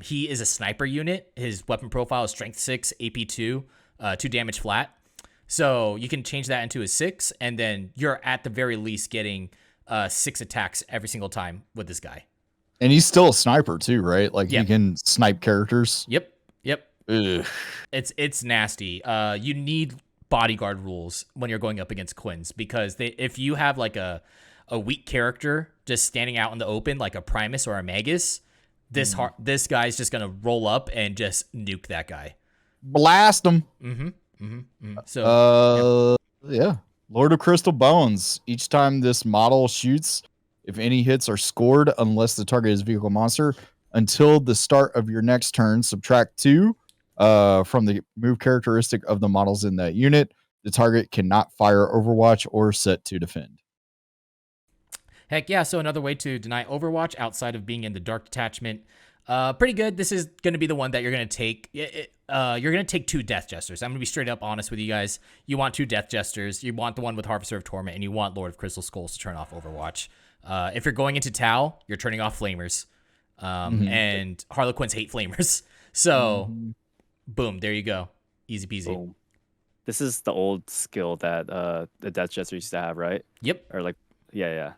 A: he is a sniper unit. His weapon profile is strength 6, AP2, 2 damage flat. So you can change that into a 6, and then you're at the very least getting 6 attacks every single time with this guy.
B: And he's still a sniper too, right? Like
A: Yeah.
B: he can snipe characters.
A: Yep.
B: Ugh.
A: It's nasty. You need bodyguard rules when you're going up against Quins, because if you have like a weak character just standing out in the open like a Primus or a Magus, this guy's just gonna roll up and just nuke that guy.
B: Blast him.
A: So
B: Yeah. Lord of Crystal Bones. Each time this model shoots, if any hits are scored, unless the target is a vehicle monster, until the start of your next turn, subtract 2 from the move characteristic of the models in that unit. The target cannot fire Overwatch or set to defend.
A: heck yeah, so another way to deny Overwatch outside of being in the dark detachment. Pretty good. This is going to be the one that you're going to take. You're going to take 2 Death Jesters. I'm going to be straight up honest with you guys. You want 2 Death Jesters. You want the one with Harvester of Torment, and you want Lord of Crystal Skulls to turn off Overwatch. If you're going into Tau, you're turning off Flamers. And Harlequins hate Flamers. So, boom, there you go. Easy peasy.
C: Boom. This is the old skill that the Death Jester used to have, right?
A: Yep.
C: Or like, yeah.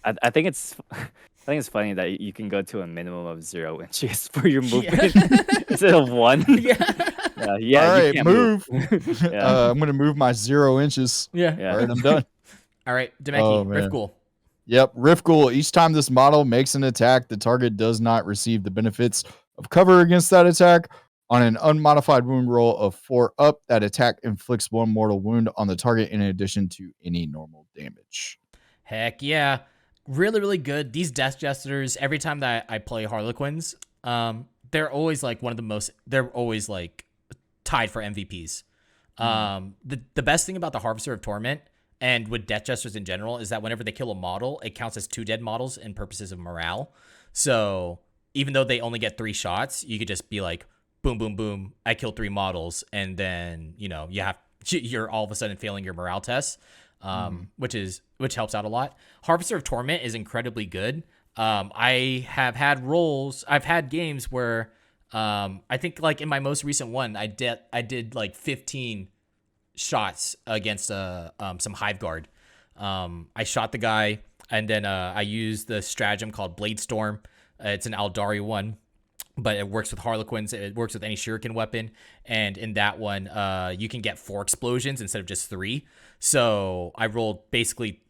C: I think it's funny that you can go to a minimum of 0 inches for your movement instead of 1. Yeah.
B: All right,
C: you can't
B: move.
C: Yeah.
B: I'm going to move my 0 inches.
A: Yeah.
C: Yeah.
B: All right, I'm done.
A: All right, Demeki,
B: Oh,
A: Rift
B: man.
A: Ghoul.
B: Yep, Riftghoul. Each time this model makes an attack, the target does not receive the benefits of cover against that attack. On an unmodified wound roll of 4 up, that attack inflicts 1 mortal wound on the target in addition to any normal damage.
A: Heck yeah. Really, really good. These Death Jesters, every time that I play Harlequins, they're always like they're always like tied for MVPs. The best thing about the Harvester of Torment and with Death Jesters in general is that whenever they kill a model, it counts as 2 dead models in purposes of morale. So even though they only get 3 shots, you could just be like, boom, boom, boom, I killed 3 models, and then you're all of a sudden failing your morale test, which helps out a lot. Harvester of Torment is incredibly good. I've had games where I think like in my most recent one, I did like 15 shots against some Hive Guard. I shot the guy, and then I used the stratagem called Blade Storm. It's an Aldari one, but it works with Harlequins. It works with any shuriken weapon, and in that one, you can get 4 explosions instead of just 3. So I rolled basically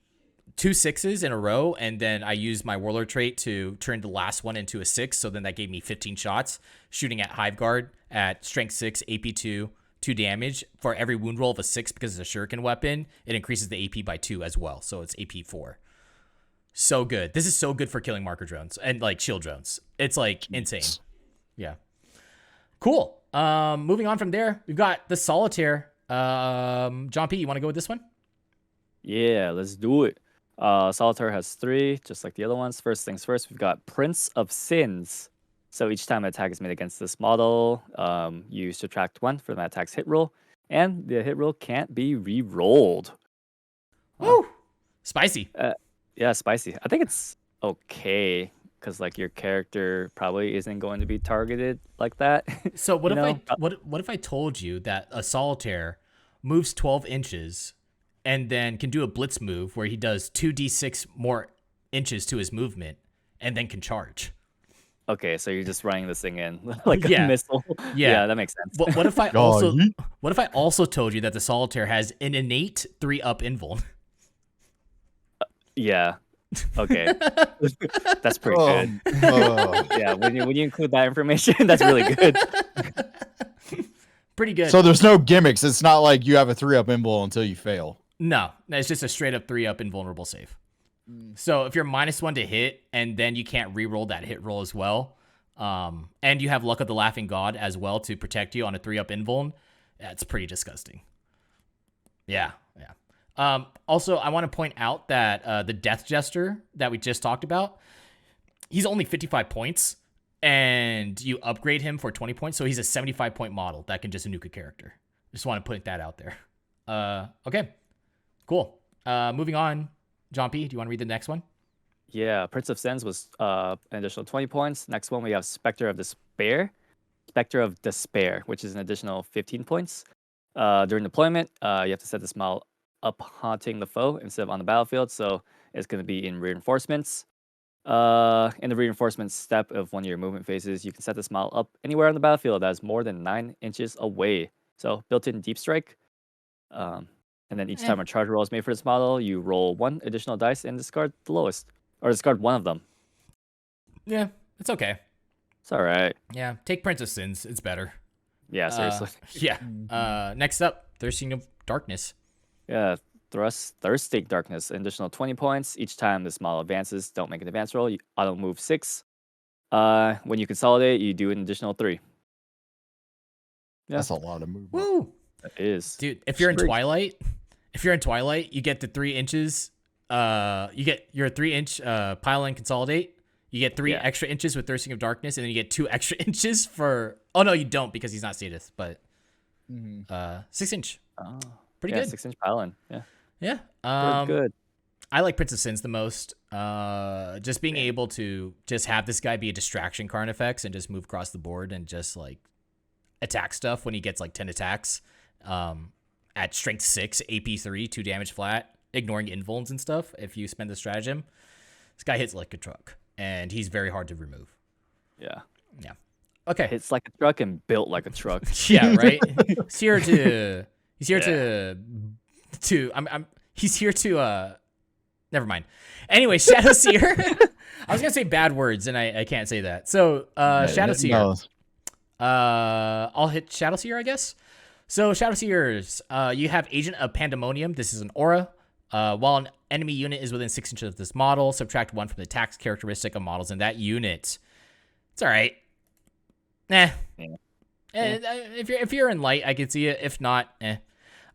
A: 2 6s in a row, and then I used my Warlord trait to turn the last one into a 6. So then that gave me 15 shots, shooting at Hive Guard at Strength 6, AP 2, 2 damage. For every wound roll of a 6, because it's a shuriken weapon, it increases the AP by 2 as well. So it's AP 4. So good. This is so good for killing marker drones and like shield drones. It's like insane. Yeah. Cool. Moving on from there, we've got the solitaire. John P, you want to go with this one?
C: Yeah, let's do it. Solitaire has 3, just like the other ones. First things first, we've got Prince of Sins. So each time an attack is made against this model, you subtract 1 from that attack's hit roll, and the hit roll can't be re-rolled.
A: Woo! Spicy.
C: Yeah, spicy. I think it's okay because like your character probably isn't going to be targeted like that.
A: So what
C: You
A: if
C: know?
A: what if I told you that a solitaire moves 12 inches and then can do a blitz move where he does 2d6 more inches to his movement and then can charge?
C: Okay, so you're just running this thing in like
A: Yeah.
C: a missile.
A: Yeah.
C: That makes sense.
A: But what if I
B: Oh,
A: also
B: yeet.
A: what if I also told you that the solitaire has an innate 3-up invuln?
C: Yeah. Okay. That's pretty good. Yeah, when you include that information, that's really good.
A: Pretty good.
B: So there's no gimmicks. It's not like you have a 3-up invul until you fail.
A: No, it's just a straight up 3-up invulnerable save. So if you're -1 to hit and then you can't re-roll that hit roll as well, and you have Luck of the Laughing God as well to protect you on a 3-up invuln, that's pretty disgusting. Yeah. Also, I want to point out that the Death Jester that we just talked about, he's only 55 points, and you upgrade him for 20 points, so he's a 75-point model that can just nuke a character. Just want to put that out there. Okay, cool. Moving on, John P, do you want to read the next one?
C: Yeah, Prince of Sins was an additional 20 points. Next one, we have Spectre of Despair. Spectre of Despair, which is an additional 15 points. During deployment, you have to set this model up haunting the foe instead of on the battlefield, so it's going to be in reinforcements. In the reinforcement step of one of your movement phases, you can set this model up anywhere on the battlefield that is more than 9 inches away. So built-in deep strike. And then each time a charge roll is made for this model, you roll 1 additional dice and discard the lowest, or discard 1 of them.
A: Yeah, it's okay.
C: It's all right.
A: Yeah, take Prince of Sins. It's better.
C: Yeah, seriously.
A: Yeah. Next up, Thirsting of Darkness.
C: Yeah, Thirsting Darkness, an additional 20 points. Each time this model advances, don't make an advance roll. You auto move 6. When you consolidate, you do an additional 3. Yeah.
B: That's a lot of movement.
A: Woo!
C: It is.
A: Dude, if you're in Twilight, you get the 3 inches. You get your 3-inch pile and consolidate. You get 3 extra inches with Thirsting of Darkness, and then you get 2 extra inches for. Oh no, you don't because he's not status, but 6-inch.
C: Oh,
A: Pretty
C: yeah,
A: good.
C: 6-inch pylon. Yeah.
A: Yeah.
C: Good.
A: I like Prince of Sins the most. Just being able to just have this guy be a distraction card effects and just move across the board and just like attack stuff when he gets like 10 attacks. At strength 6, AP 3, 2 damage flat, ignoring invulns and stuff. If you spend the stratagem, this guy hits like a truck, and he's very hard to remove.
C: Yeah.
A: Okay.
C: Hits like a truck and built like a truck.
A: Yeah, right. He's here to. Never mind. Anyway, Shadow Seer. I was gonna say bad words, and I can't say that. So, Shadow Seer.
B: No.
A: I'll hit Shadow Seer, I guess. So, Shadow Seers, you have Agent of Pandemonium. This is an aura. While an enemy unit is within 6 inches of this model, subtract 1 from the tax characteristic of models in that unit. It's all right. Nah. If you're in light, I can see it. If not,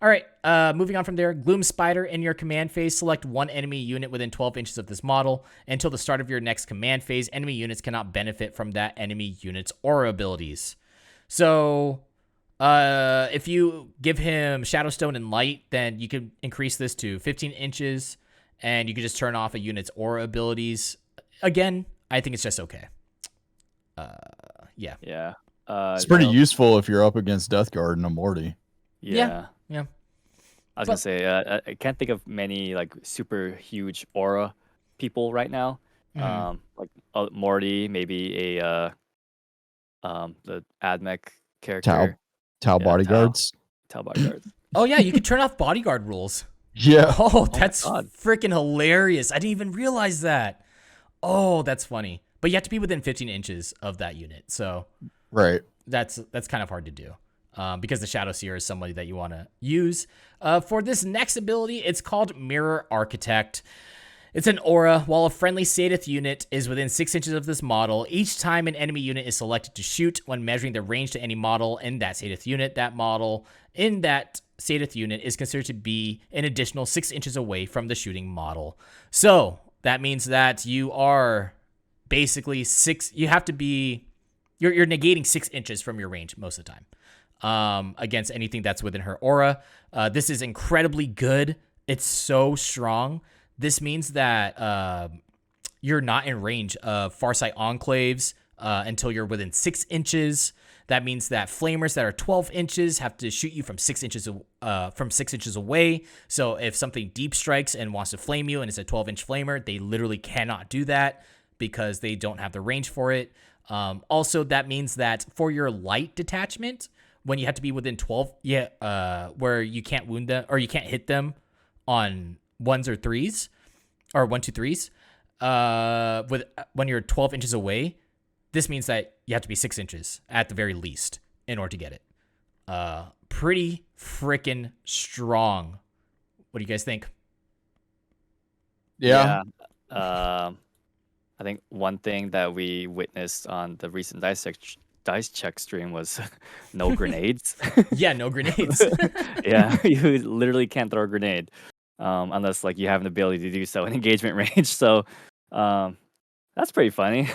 A: All right. Moving on from there, Gloom Spider. In your command phase, select 1 enemy unit within 12 inches of this model. Until the start of your next command phase, enemy units cannot benefit from that enemy unit's aura abilities. So, if you give him Shadowstone and Light, then you can increase this to 15 inches, and you can just turn off a unit's aura abilities. Again, I think it's just okay. Yeah.
C: Yeah.
B: It's pretty
C: no,
B: useful if you're up against Death Guard and a Morty.
C: yeah.
A: Yeah.
C: I was
A: But-
C: gonna say I can't think of many like super huge aura people right now.
A: Mhm.
C: Like Morty, maybe a the Admech
B: Tau,
C: character.
B: Tau
C: Yeah, Tau
B: bodyguards.
C: bodyguards.
A: Oh yeah, you could turn off bodyguard rules.
B: Yeah.
A: Oh,
C: my
A: that's
C: God.
A: freaking hilarious. I didn't even realize that. Oh, that's funny. But you have to be within 15 inches of that unit. So
B: Right.
A: that's kind of hard to do. Because the Shadow Seer is somebody that you want to use. For this next ability, it's called Mirror Architect. It's an aura. While a friendly Sadith unit is within 6 inches of this model, each time an enemy unit is selected to shoot when measuring the range to any model in that Sadith unit, that model in that Sadith unit is considered to be an additional 6 inches away from the shooting model. So that means that you are basically you have to be, you're negating 6 inches from your range most of the time against anything that's within her aura. This is incredibly good. It's so strong. This means that you're not in range of Farsight Enclaves until you're within 6 inches. That means that flamers that are 12 inches have to shoot you from 6 inches away. So if something deep strikes and wants to flame you and it's a 12-inch flamer, they literally cannot do that because they don't have the range for it. Also, that means that for your light detachment, when you have to be within 12, where you can't wound them or you can't hit them on ones or threes, or 1, 2, 3s, when you're 12 inches away, this means that you have to be 6 inches at the very least in order to get it. Pretty freaking strong. What do you guys think?
B: Yeah.
C: I think one thing that we witnessed on the recent dice check stream was no grenades.
A: Yeah, no grenades.
C: Yeah, you literally can't throw a grenade unless like you have an ability to do so in engagement range. So that's pretty funny.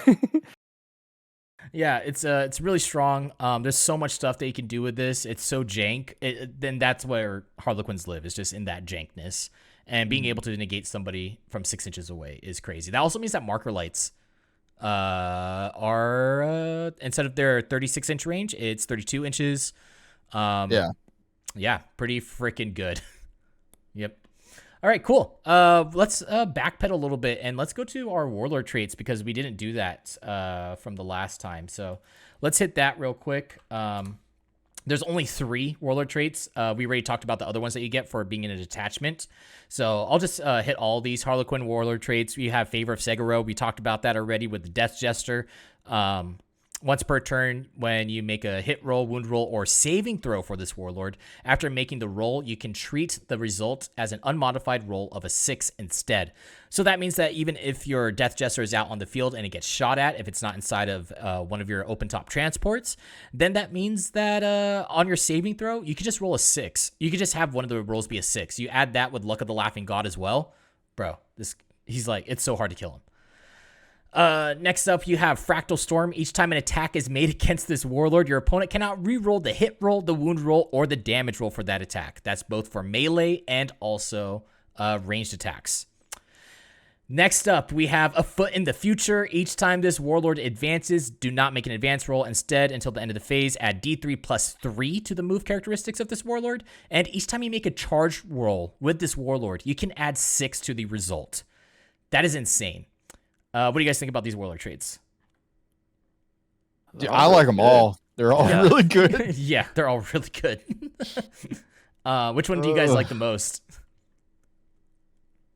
A: Yeah, it's really strong. There's so much stuff that you can do with this. It's so jank. Then that's where Harlequins live, is just in that jankness. And being able to negate somebody from 6 inches away is crazy. That also means that marker lights are instead of their 36-inch range, it's 32 inches. Yeah, pretty freaking good. Yep. All right, cool. Let's backpedal a little bit and let's go to our Warlord traits because we didn't do that from the last time. So let's hit that real quick. There's only 3 Warlord traits. We already talked about the other ones that you get for being in a detachment. So I'll just hit all these Harlequin Warlord traits. We have Favor of Seguro. We talked about that already with the Death Jester. Once per turn, when you make a hit roll, wound roll, or saving throw for this Warlord, after making the roll, you can treat the result as an unmodified roll of a 6 instead. So that means that even if your Death Jester is out on the field and it gets shot at, if it's not inside of one of your open top transports, then that means that on your saving throw, you could just roll a 6. You could just have one of the rolls be a 6. You add that with Luck of the Laughing God as well. Bro, he's like, it's so hard to kill him. Next up, you have Fractal Storm. Each time an attack is made against this Warlord, your opponent cannot re-roll the hit roll, the wound roll, or the damage roll for that attack. That's both for melee and also ranged attacks. Next up, we have A Foot in the Future. Each time this Warlord advances, do not make an advance roll. Instead, until the end of the phase, add D3 plus 3 to the move characteristics of this Warlord. And each time you make a charge roll with this Warlord, you can add 6 to the result. That is insane. What do you guys think about these Warlord traits?
B: Dude, I like them all. They're all really good.
A: Yeah, they're all really good. Which one do you guys like the most?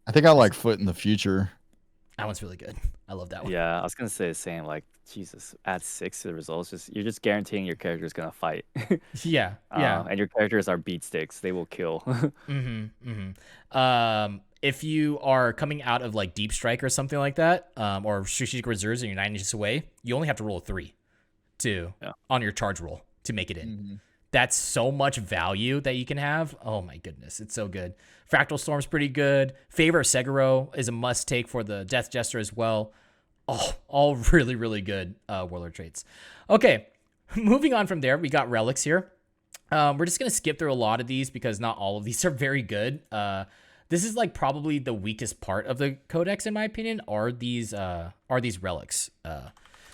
B: I think I like Foot in the Future.
A: That one's really good. I love that one.
C: Yeah, I was gonna say the same. Like, Jesus, add 6 to the results. You're just guaranteeing your character is gonna fight.
A: Yeah.
C: And your characters are beat sticks. They will kill.
A: If you are coming out of like Deep Strike or something like that, or Strategic Reserves and you're 9 inches away, you only have to roll a 3 on your charge roll to make it in. That's so much value that you can have. Oh my goodness, it's so good. Fractal Storm's pretty good. Favor of Seguro is a must take for the Death Jester as well. Oh, all really, really good Warlord traits. Okay, moving on from there, we got relics here. We're just gonna skip through a lot of these because not all of these are very good. This is like probably the weakest part of the codex, in my opinion, are these relics.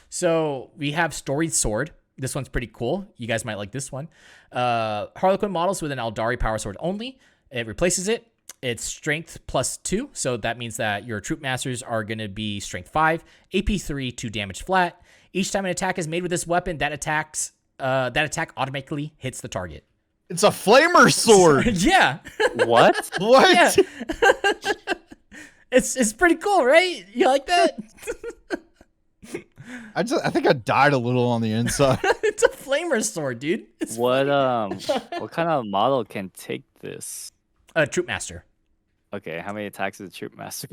A: So we have Storied Sword. This one's pretty cool. You guys might like this one. Harlequin models with an Eldari power sword only. It replaces it. It's strength +2, so that means that your troop masters are going to be strength 5, AP 3, 2 damage flat. Each time an attack is made with this weapon, that attack automatically hits the target.
B: It's a flamer sword.
A: Yeah.
C: What?
B: What?
A: Yeah. It's pretty cool, right? You like that?
B: I think I died a little on the inside.
A: It's a flamer sword, dude. It's
C: What kind of model can take this?
A: a troop master.
C: Okay, how many attacks does Troop Master?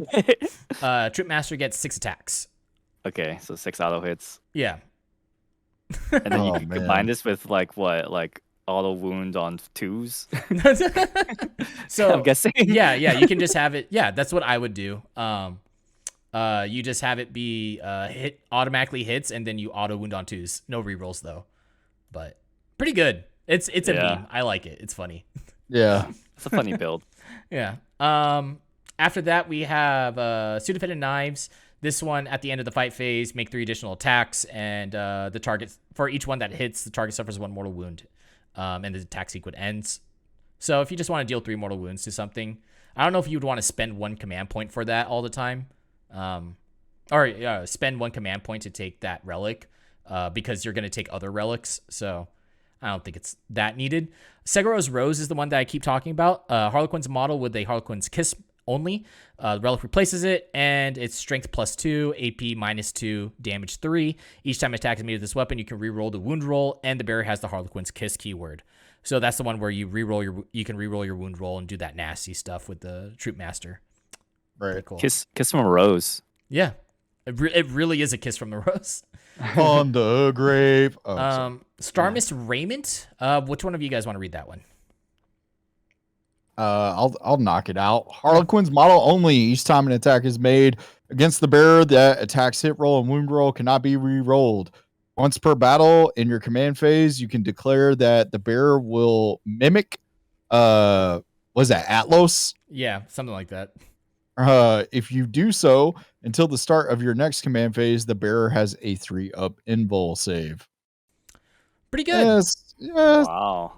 A: Troop master gets 6 attacks.
C: Okay, so 6 auto hits,
A: Yeah.
C: and then you
B: Oh,
C: can
B: man.
C: combine this with like auto wound on 2s.
A: So
C: I'm guessing.
A: yeah, you can just have it. Yeah, that's what I would do. You just have it be automatically hits, and then you auto wound on 2s. No rerolls though, but pretty good. It's a meme. I like it. It's funny.
B: Yeah.
C: It's a funny build.
A: Yeah. After that, we have Sudafed Knives. This one, at the end of the fight phase, make 3 additional attacks, and the target, for each one that hits, the target suffers 1 mortal wound, and the attack sequence ends. So if you just want to deal 3 mortal wounds to something, I don't know if you would want to spend 1 command point for that all the time, or spend 1 command point to take that relic, because you're going to take other relics. So I don't think it's that needed. Segoro's Rose is the one that I keep talking about. Harlequin's model with a Harlequin's Kiss only. The relic replaces it, and it's strength +2, AP -2, damage 3. Each time an attack is made with this weapon, you can reroll the wound roll, and the bearer has the Harlequin's Kiss keyword. So that's the one where you can reroll your wound roll and do that nasty stuff with the troop master.
B: Right.
A: Pretty cool.
C: Kiss from a rose.
A: Yeah, it really is a kiss from the rose.
B: On the grave. Oh, sorry.
A: Starmist Raiment. Which one of you guys want to read that one?
B: I'll knock it out. Harlequin's model only. Each time an attack is made against the bearer, that attack's hit roll and wound roll cannot be re-rolled. Once per battle in your command phase, you can declare that the bearer will mimic was that Atlos?
A: Yeah, something like that.
B: If you do so until the start of your next command phase, the bearer has a 3-up invul save.
A: Pretty good.
B: Yes.
C: Wow.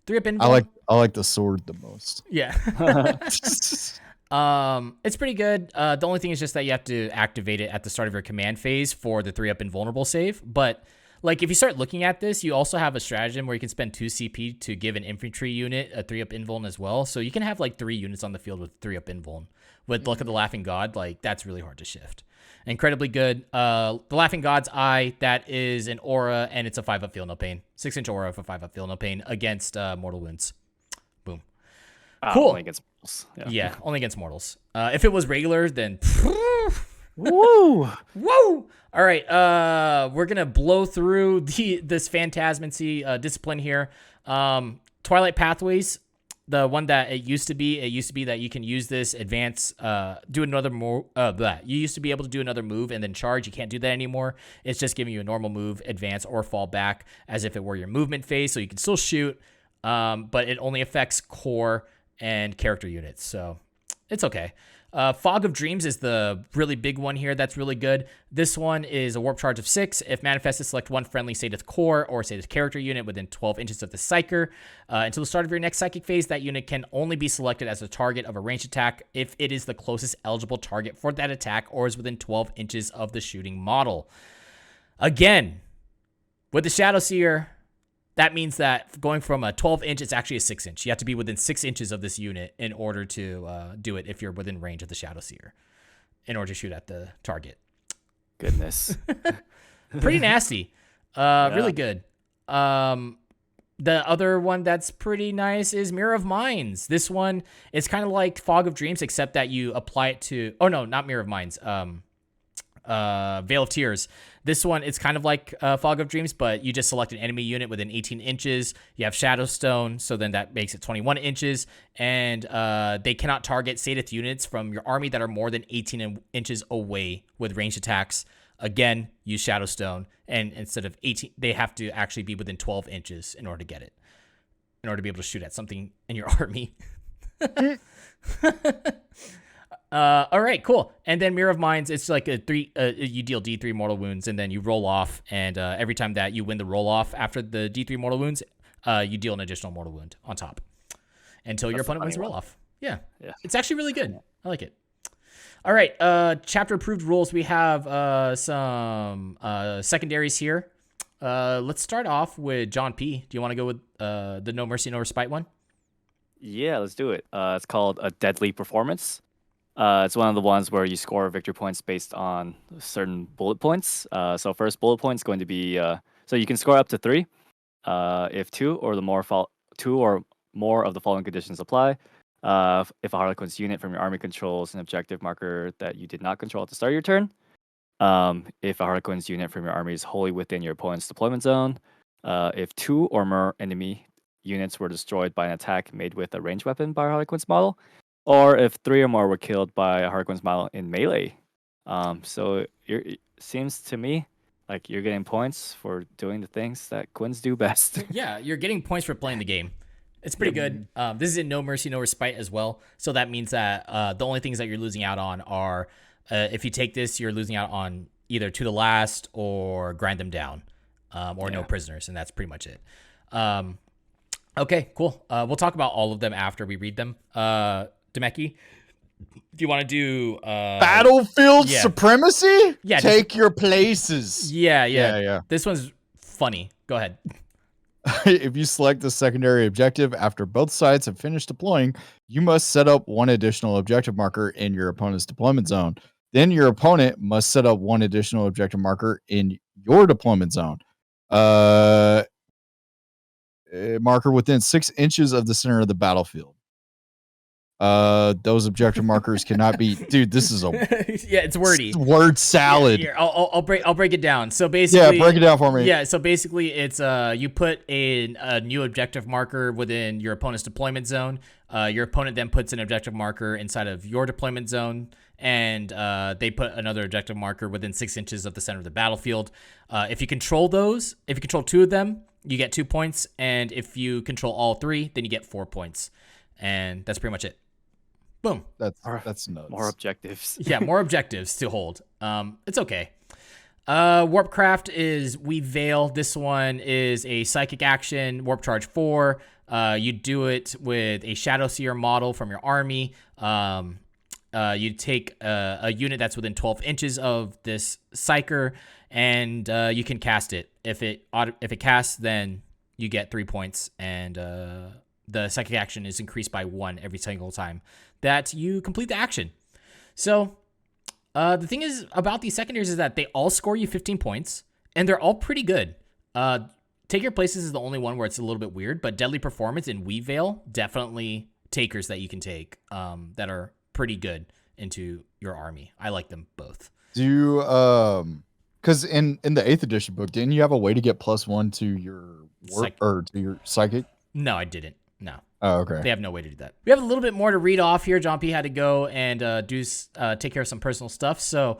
A: 3-up invul.
B: I like the sword the most.
A: Yeah. It's pretty good. The only thing is just that you have to activate it at the start of your command phase for the 3-up invulnerable save. But like if you start looking at this, you also have a stratagem where you can spend 2 CP to give an infantry unit a 3-up invuln as well. So you can have like 3 units on the field with 3-up invuln. With Luck of the Laughing God, like that's really hard to shift. Incredibly good. The Laughing God's Eye, that is an aura, and it's a 5-up feel no pain. 6-inch aura for 5-up feel no pain against mortal wounds. Boom. Cool.
C: Only against mortals.
A: Yeah, only against mortals. If it was regular, then
C: Woo!
A: whoa. All right, we're gonna blow through this Phantasmancy discipline here. Twilight Pathways, the one that it used to be that you can use this advance, do another more. You used to be able to do another move and then charge. You can't do that anymore. It's just giving you a normal move, advance, or fall back as if it were your movement phase. So you can still shoot, but it only affects core and character units. So it's okay. Fog of Dreams is the really big one here. That's really good. This one is a warp charge of 6. If manifested, select 1 friendly Sadith core or Sadith character unit within 12 inches of the Psyker. Until the start of your next psychic phase, that unit can only be selected as a target of a ranged attack if it is the closest eligible target for that attack or is within 12 inches of the shooting model. Again, with the Shadow Seer, that means that going from a 12-inch, it's actually a 6-inch. You have to be within 6 inches of this unit in order to do it if you're within range of the Shadow Seer in order to shoot at the target.
C: Goodness.
A: Pretty nasty. Really good. The other one that's pretty nice is Mirror of Minds. This one is kind of like Fog of Dreams, except that you apply it to... Oh, no, not Mirror of Minds. Veil of Tears. This one, it's kind of like Fog of Dreams, but you just select an enemy unit within 18 inches. You have Shadowstone, so then that makes it 21 inches. And they cannot target Sadith units from your army that are more than 18 inches away with ranged attacks. Again, use Shadowstone. And instead of 18, they have to actually be within 12 inches in order to get it. In order to be able to shoot at something in your army. All right, cool. And then Mirror of Minds, it's like a 3. You deal D3 mortal wounds, and then you roll off. And every time that you win the roll off after the D3 mortal wounds, you deal an additional mortal wound on top until your opponent wins the roll off. Yeah, it's actually really good. I like it. All right, chapter approved rules. We have some secondaries here. Let's start off with John P. Do you want to go with the No Mercy, No Respite one?
C: Yeah, let's do it. It's called a deadly performance. It's one of the ones where you score victory points based on certain bullet points. So first bullet point is going to be so you can score up to 3 if two or more of the following conditions apply. If a Harlequin's unit from your army controls an objective marker that you did not control at the start of your turn. If a Harlequin's unit from your army is wholly within your opponent's deployment zone. If 2 or more enemy units were destroyed by an attack made with a ranged weapon by a Harlequin's model. Or if 3 or more were killed by a Harlequin's model in melee. So it seems to me like you're getting points for doing the things that Quins do best.
A: Yeah, you're getting points for playing the game. It's pretty good. This is in No Mercy, No Respite as well. So that means that the only things that you're losing out on are if you take this, you're losing out on either To the Last or Grind Them Down or No Prisoners. And that's pretty much it. Okay, cool. We'll talk about all of them after we read them. Demeki, do you want to do
B: Battlefield Supremacy?
A: Yeah,
B: Take your places.
A: Yeah. This one's funny. Go ahead.
B: If you select the secondary objective after both sides have finished deploying, you must set up one additional objective marker in your opponent's deployment zone. Then your opponent must set up one additional objective marker in your deployment zone. Marker within 6 inches of the center of the battlefield. Those objective markers cannot be. Dude, this is a
A: it's wordy
B: word salad.
A: Here, I'll break it down. So basically,
B: break it down for me.
A: Yeah, so basically, it's you put a new objective marker within your opponent's deployment zone. Your opponent then puts an objective marker inside of your deployment zone, and they put another objective marker within 6 inches of the center of the battlefield. If you control 2 of them, you get 2 points, and if you control all 3, then you get 4 points, and that's pretty much it. Boom.
B: That's nuts.
C: More objectives.
A: Yeah, more objectives to hold. It's okay. Warpcraft is Weave Veil. This one is a psychic action, Warp Charge 4. You do it with a Shadow Seer model from your army. You take a unit that's within 12 inches of this psyker, and you can cast it. If it casts, then you get 3 points, and the psychic action is increased by 1 every single time that you complete the action. So the thing is about these secondaries is that they all score you 15 points, and they're all pretty good. Take Your Places is the only one where it's a little bit weird, but Deadly Performance and Weave Veil, definitely takers that you can take that are pretty good into your army. I like them both.
B: Do you, because in the 8th edition book, didn't you have a way to get +1 to your or to your psychic?
A: No, I didn't. No.
B: Oh, okay.
A: They have no way to do that. We have a little bit more to read off here. John P had to go and take care of some personal stuff, so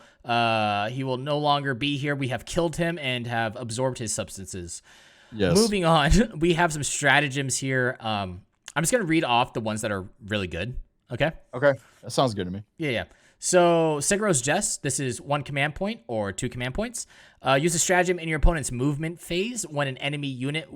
A: he will no longer be here. We have killed him and have absorbed his substances.
B: Yes.
A: Moving on, we have some stratagems here. I'm just going to read off the ones that are really good. Okay?
B: Okay. That sounds good to me.
A: Yeah. So, Segaro's Jest, this is 1 command point or 2 command points. Use a stratagem in your opponent's movement phase when an enemy unit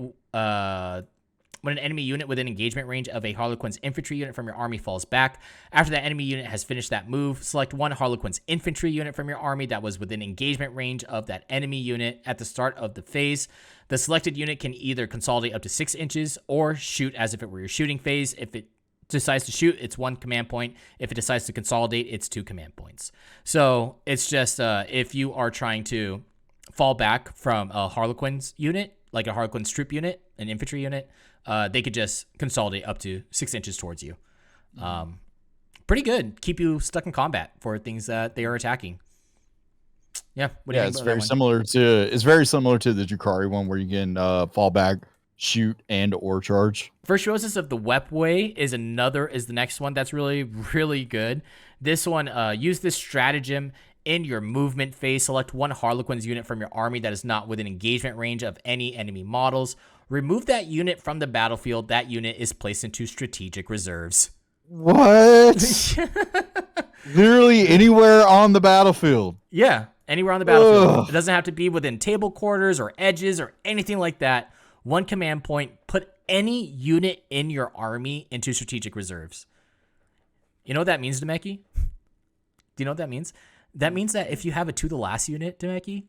A: within engagement range of a Harlequin's infantry unit from your army falls back. After that enemy unit has finished that move, select 1 Harlequin's infantry unit from your army that was within engagement range of that enemy unit at the start of the phase. The selected unit can either consolidate up to 6 inches or shoot as if it were your shooting phase. If it decides to shoot, it's 1 command point. If it decides to consolidate, it's 2 command points. So it's just if you are trying to fall back from a Harlequin's unit, like a Harlequin's troop unit, an infantry unit, they could just consolidate up to 6 inches towards you. Pretty good. Keep you stuck in combat for things that they are attacking. Yeah.
B: It's very similar to the Drukhari one where you can fall back, shoot, and or charge.
A: Virtuosos of the Wepway is the next one that's really, really good. This one, use this stratagem in your movement phase. Select 1 Harlequin's unit from your army that is not within engagement range of any enemy models. Remove that unit from the battlefield. That unit is placed into strategic reserves.
B: What? Literally anywhere on the battlefield.
A: Yeah, anywhere on the battlefield.
B: Ugh.
A: It doesn't have to be within table quarters or edges or anything like that. One command point, put any unit in your army into strategic reserves. You know what that means, Demeki? Do you know what that means? That means that if you have a to the last unit, Demeki,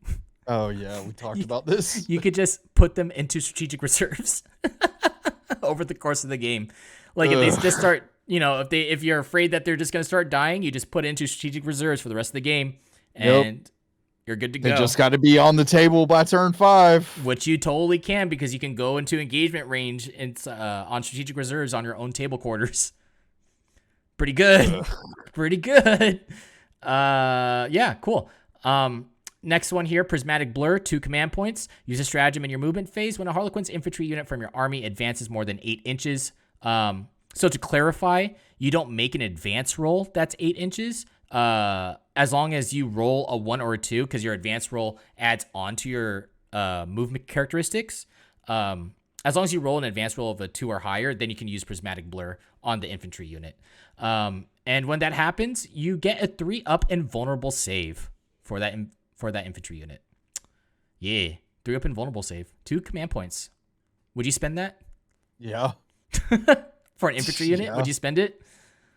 B: Oh yeah, we talked about this.
A: you could just put them into strategic reserves over the course of the game. Like if they just start, if you're afraid that they're just going to start dying, you just put it into strategic reserves for the rest of the game, and you're good to go.
B: They just got to be on the table by turn 5.
A: Which you totally can, because you can go into engagement range on strategic reserves on your own table quarters. Pretty good. Pretty good. Yeah, cool. Next one here, Prismatic Blur, 2 command points. Use a stratagem in your movement phase when a Harlequin's infantry unit from your army advances more than 8 inches. So to clarify, you don't make an advance roll that's 8 inches. As long as you roll a 1 or a 2, because your advance roll adds on to your movement characteristics. As long as you roll an advance roll of a 2 or higher, then you can use Prismatic Blur on the infantry unit. And when that happens, you get a 3-up invulnerable save for that infantry unit. Yeah, 3-up invulnerable save. 2 command points. Would you spend that?
B: Yeah.
A: For an infantry unit, would you spend it?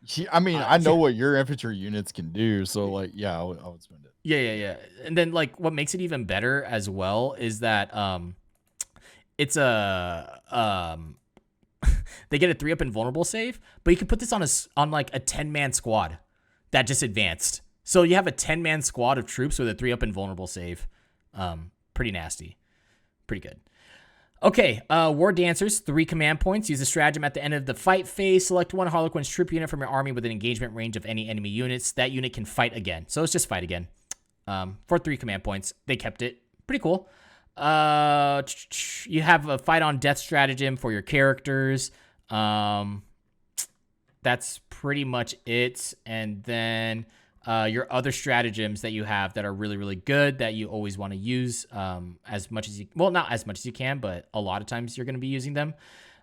B: Yeah, I mean, I know what your infantry units can do, so like, yeah, I would spend it.
A: Yeah. And then like, what makes it even better as well is that it's a they get a 3-up invulnerable save, but you can put this on like a 10-man squad that just advanced. So you have a 10-man squad of troops with a 3-up invulnerable save. Pretty nasty. Pretty good. Okay, War Dancers, 3 command points. Use a stratagem at the end of the fight phase. Select one Harlequin's troop unit from your army with an engagement range of any enemy units. That unit can fight again. So it's just fight again. For 3 command points. They kept it. Pretty cool. You have a fight on death stratagem for your characters. That's pretty much it. And then your other stratagems that you have that are really, really good that you always want to use as much as you, well, not as much as you can, but a lot of times you're going to be using them.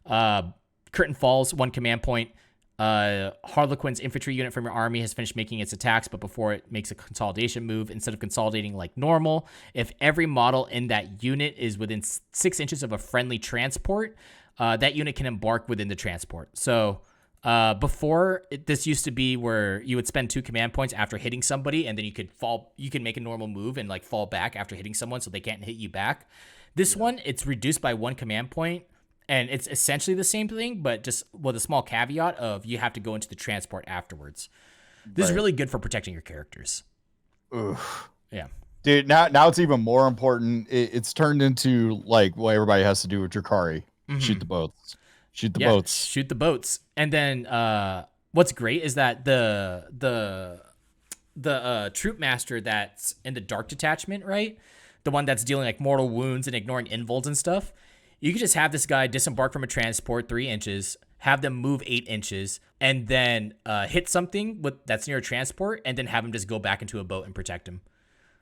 A: Curtain Falls, 1 command point. Harlequin's infantry unit from your army has finished making its attacks, but before it makes a consolidation move, instead of consolidating like normal, if every model in that unit is within 6 inches of a friendly transport, that unit can embark within the transport. So this used to be where you would spend 2 command points after hitting somebody, and then you can make a normal move and like fall back after hitting someone so they can't hit you back. This one, it's reduced by 1 command point, and it's essentially the same thing, but just with a small caveat of you have to go into the transport afterwards. This is really good for protecting your characters.
B: Oof.
A: Yeah.
B: Dude, now it's even more important. It's turned into like what everybody has to do with Drakari. Mm-hmm. Shoot the boats. Shoot the boats. And then what's great is that the troop master that's in the Dark Detachment, right? The one that's dealing like mortal wounds and ignoring invulns and stuff. You could just have this guy disembark from a transport 3 inches, have them move 8 inches, and then hit something that's near a transport, and then have him just go back into a boat and protect him.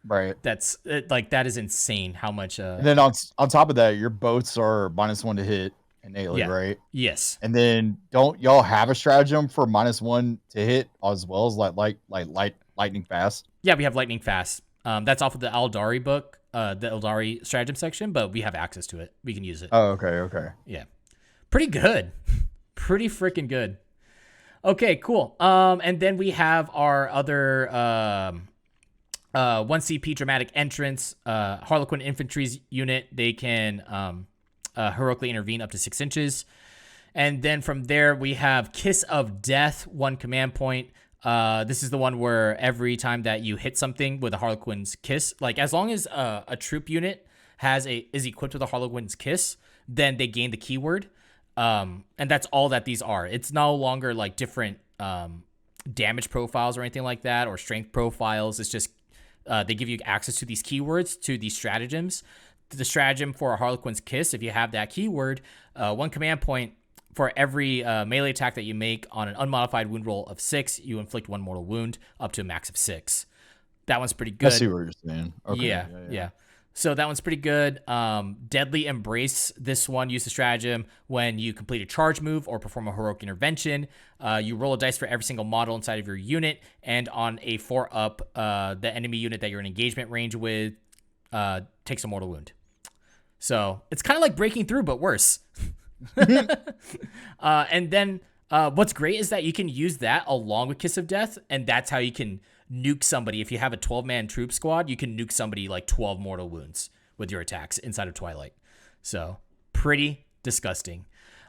B: Right.
A: That's like, that is insane how much.
B: And then on top of that, your boats are -1 to hit innately, right?
A: Yes.
B: And then don't y'all have a stratagem for -1 to hit as well as lightning fast?
A: Yeah, we have lightning fast. That's off of the Eldari book, the Eldari stratagem section, but we have access to it. We can use it.
B: Oh, okay.
A: Yeah. Pretty good. Pretty freaking good. Okay, cool. And then we have our other 1 CP dramatic entrance, Harlequin infantry's unit. They can heroically intervene up to 6 inches. And then from there, we have Kiss of Death, 1 command point. This is the one where every time that you hit something with a Harlequin's Kiss, like as long as a troop unit is equipped with a Harlequin's Kiss, then they gain the keyword. And that's all that these are. It's no longer like different damage profiles or anything like that, or strength profiles. It's just they give you access to these keywords, to these stratagems. The stratagem for a Harlequin's Kiss, if you have that keyword, 1 command point. For every melee attack that you make on an unmodified wound roll of 6, you inflict 1 mortal wound up to a max of 6. That one's pretty good.
B: I see what you're saying. Okay,
A: Yeah. So that one's pretty good. Deadly Embrace. This one uses stratagem when you complete a charge move or perform a heroic intervention. You roll a dice for every single model inside of your unit, and on a 4-up, the enemy unit that you're in engagement range with takes a mortal wound. So it's kind of like breaking through, but worse. And then what's great is that you can use that along with Kiss of Death, and that's how you can nuke somebody. If you have a 12-man troop squad, you can nuke somebody like 12 mortal wounds with your attacks inside of Twilight. So pretty disgusting.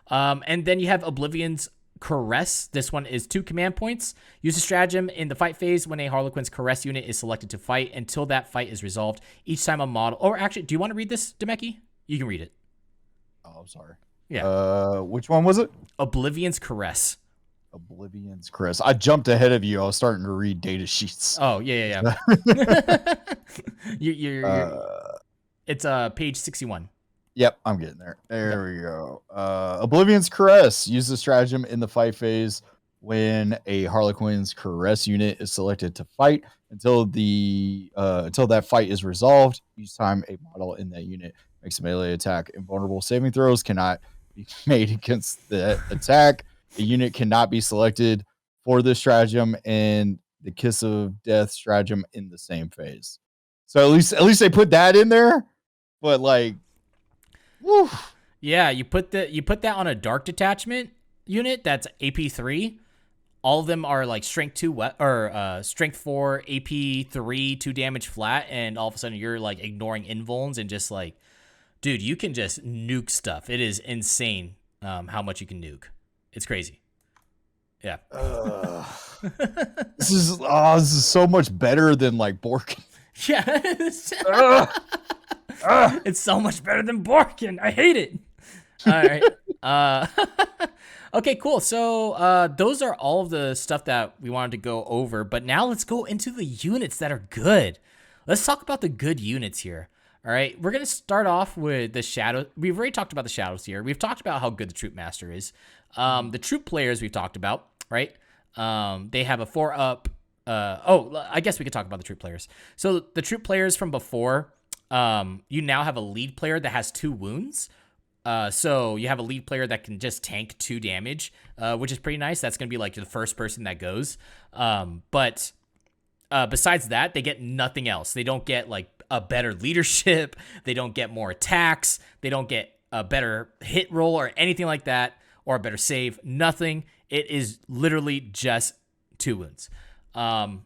A: And then you have Oblivion's Caress. This one is 2 command points. Use a stratagem in the fight phase when a Harlequin's Caress unit is selected to fight until that fight is resolved. Each time a model... Or actually, do you want to read this, Demeki? You can read it.
B: Oh, I'm sorry.
A: Yeah.
B: Which one was it?
A: Oblivion's Caress.
B: Oblivion's Caress. I jumped ahead of you. I was starting to read data sheets.
A: Oh, yeah. It's page 61.
B: Yep, I'm getting there. There we go. Oblivion's Caress. Use the stratagem in the fight phase when a Harlequin's Caress unit is selected to fight until that fight is resolved. Each time a model in that unit makes a melee attack, invulnerable saving throws cannot be made against the attack. The unit cannot be selected for this stratagem and the Kiss of Death stratagem in the same phase. So at least they put that in there, but like, woo.
A: Yeah, you put that on a Dark Detachment unit that's AP3. All of them are like strength 2 or strength 4, AP3, 2 damage flat, and all of a sudden you're like ignoring invulns and just like, dude, you can just nuke stuff. It is insane how much you can nuke. It's crazy. Yeah.
B: This is so much better than like Bork.
A: Yeah. It's so much better than Borkin. I hate it. All right. Okay, cool. So those are all of the stuff that we wanted to go over. But now let's go into the units that are good. Let's talk about the good units here. All right. We're going to start off with the Shadow. We've already talked about the Shadows here. We've talked about how good the Troop Master is. The Troop players we've talked about, right? They have a 4-up. I guess we could talk about the Troop players. So the Troop players from before, you now have a lead player that has 2 wounds. So you have a lead player that can just tank 2 damage, which is pretty nice. That's going to be like the first person that goes. But besides that, they get nothing else. They don't get like a better leadership. They don't get more attacks. They don't get a better hit roll or anything like that, or a better save. Nothing. It is literally just 2 wounds. On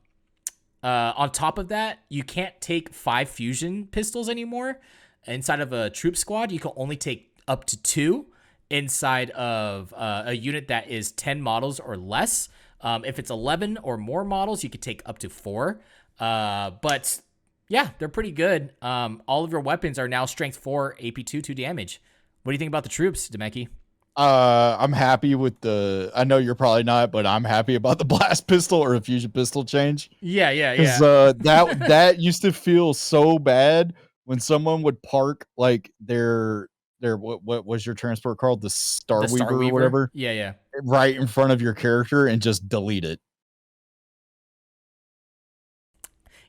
A: top of that, you can't take 5 fusion pistols anymore. Inside of a troop squad, you can only take up to 2 inside of a unit that is 10 models or less. If it's 11 or more models, you could take up to 4. But yeah, they're pretty good. All of your weapons are now strength 4, AP2, 2 damage. What do you think about the troops, Demeki?
B: I'm happy with I know you're probably not, but I'm happy about the blast pistol or a fusion pistol change.
A: Yeah.
B: Because that used to feel so bad when someone would park like their what was your transport called? The Starweaver or whatever.
A: Yeah.
B: Right in front of your character and just delete it.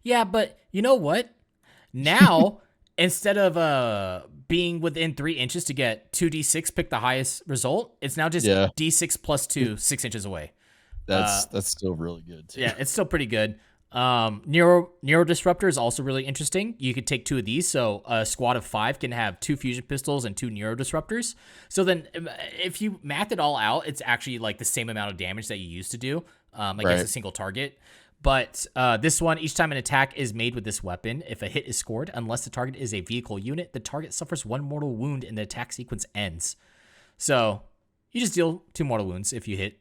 A: Yeah, but you know what? Now, instead of being within 3 inches to get 2d6, pick the highest result, it's now just d6 plus 2, 6 inches away.
B: That's still really good too.
A: Yeah, it's still pretty good. Neuro Disruptor is also really interesting. You could take 2 of these, so a squad of 5 can have 2 fusion pistols and 2 Neuro Disruptors. So then, if you math it all out, it's actually like the same amount of damage that you used to do against a single target. But this one, each time an attack is made with this weapon, if a hit is scored, unless the target is a vehicle unit, the target suffers 1 mortal wound and the attack sequence ends. So you just deal 2 mortal wounds if you hit.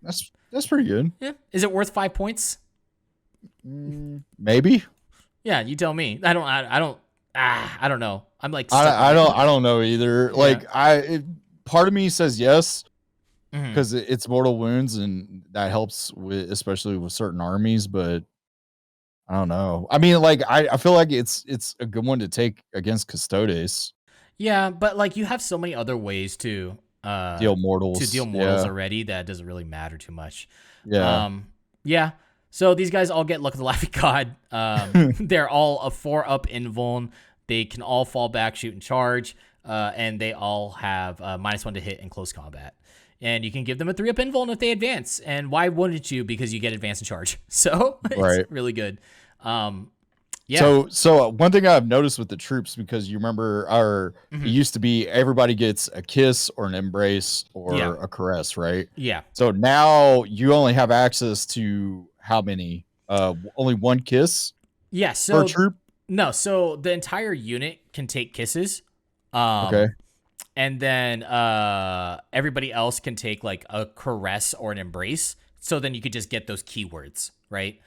B: That's pretty good.
A: Yeah. Is it worth 5 points?
B: Maybe.
A: Yeah, you tell me. I don't know. I'm like
B: I don't know either. Yeah. Like part of me says yes because it's mortal wounds and that helps with especially with certain armies, but I don't know. I mean, like I feel like it's a good one to take against Custodes.
A: Yeah, but like you have so many other ways to
B: deal mortals
A: already that it doesn't really matter too much.
B: Yeah.
A: Yeah. So these guys all get Luck of the Laughing God. They're all a 4-up invuln. They can all fall back, shoot, and charge. And they all have -1 to hit in close combat. And you can give them a 3-up invuln if they advance. And why wouldn't you? Because you get advance and charge. So it's really good. Yeah.
B: So one thing I've noticed with the troops, because you remember it used to be everybody gets a kiss or an embrace or a caress, right?
A: Yeah.
B: So now you only have access to how many? Only one kiss
A: Yeah. So
B: per troop?
A: no. So the entire unit can take kisses.
B: Okay.
A: And then everybody else can take like a caress or an embrace. So then you could just get those keywords, right?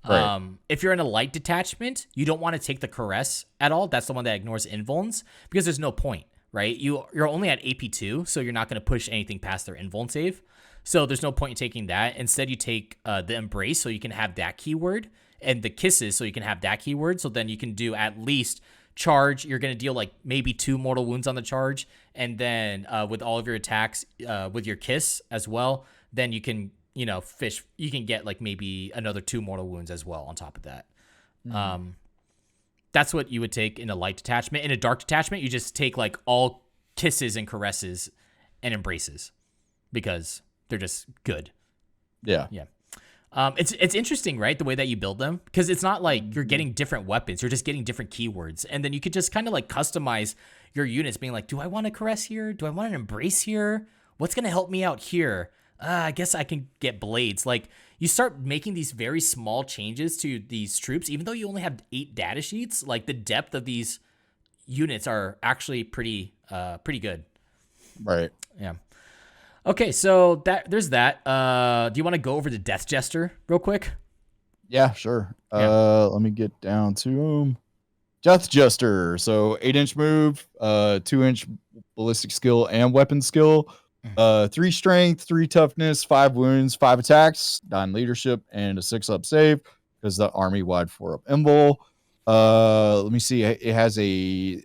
B: Right.
A: If you're in a light detachment, you don't want to take the caress at all. That's the one that ignores invulns because there's no point, right? You're only at AP2, so you're not going to push anything past their invuln save. So there's no point in taking that. Instead, you take the embrace, so you can have that keyword, and the kisses, so you can have that keyword. So then you can do at least charge. You're going to deal like maybe 2 mortal wounds on the charge, and then with all of your attacks, with your kiss as well, then you can you can get like maybe another 2 mortal wounds as well on top of that. That's what you would take in a light detachment. In a dark detachment, you just take like all kisses and caresses and embraces because they're just good.
B: Yeah.
A: Yeah. It's interesting, right? The way that you build them, because it's not like you're getting different weapons. You're just getting different keywords. And then you could just kind of like customize your units being like, do I want a caress here? Do I want an embrace here? What's going to help me out here? I guess I can get blades. Like you start making these very small changes to these troops, even though you only have 8 data sheets, like the depth of these units are actually pretty good.
B: Right.
A: Yeah. Okay, so there's that. Do you want to go over the Death Jester real quick?
B: Yeah, sure.
A: Yeah.
B: Let me get down to him. Death Jester. So 8-inch move, 2-inch ballistic skill and weapon skill, 3 strength, 3 toughness, 5 wounds, 5 attacks, 9 leadership, and a 6-up save because the army wide 4-up invul. Let me see. It has a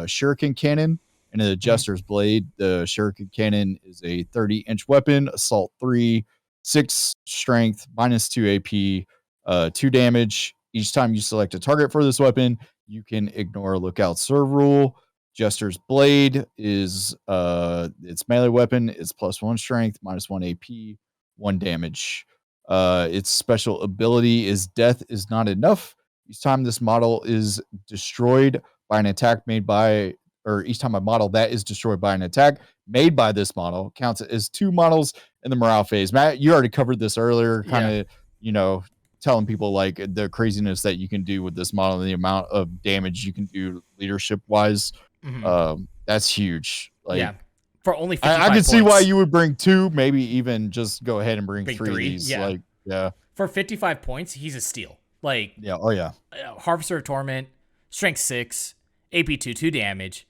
B: shuriken cannon and a Jester's blade. The shuriken cannon is a 30-inch weapon, assault 3, 6 strength, -2 AP, 2 damage. Each time you select a target for this weapon, you can ignore lookout serve rule. Jester's blade is its melee weapon. It's +1 strength, -1 AP, 1 damage. Its special ability is death is not enough. Each time this model is destroyed by an attack made by, or each time a model that is destroyed by an attack made by this model counts as 2 models in the morale phase. Matt, you already covered this earlier, kind of, telling people like the craziness that you can do with this model and the amount of damage you can do leadership wise. That's huge. Like,
A: yeah. For only 55
B: I can
A: points.
B: see why you would bring 2, maybe even just go ahead and bring 3 of
A: 3,
B: these.
A: yeah.
B: Like, yeah.
A: For 55 points, he's a steal. Like,
B: Yeah. Oh, yeah.
A: Harvester of Torment, Strength 6, AP2, 2 damage.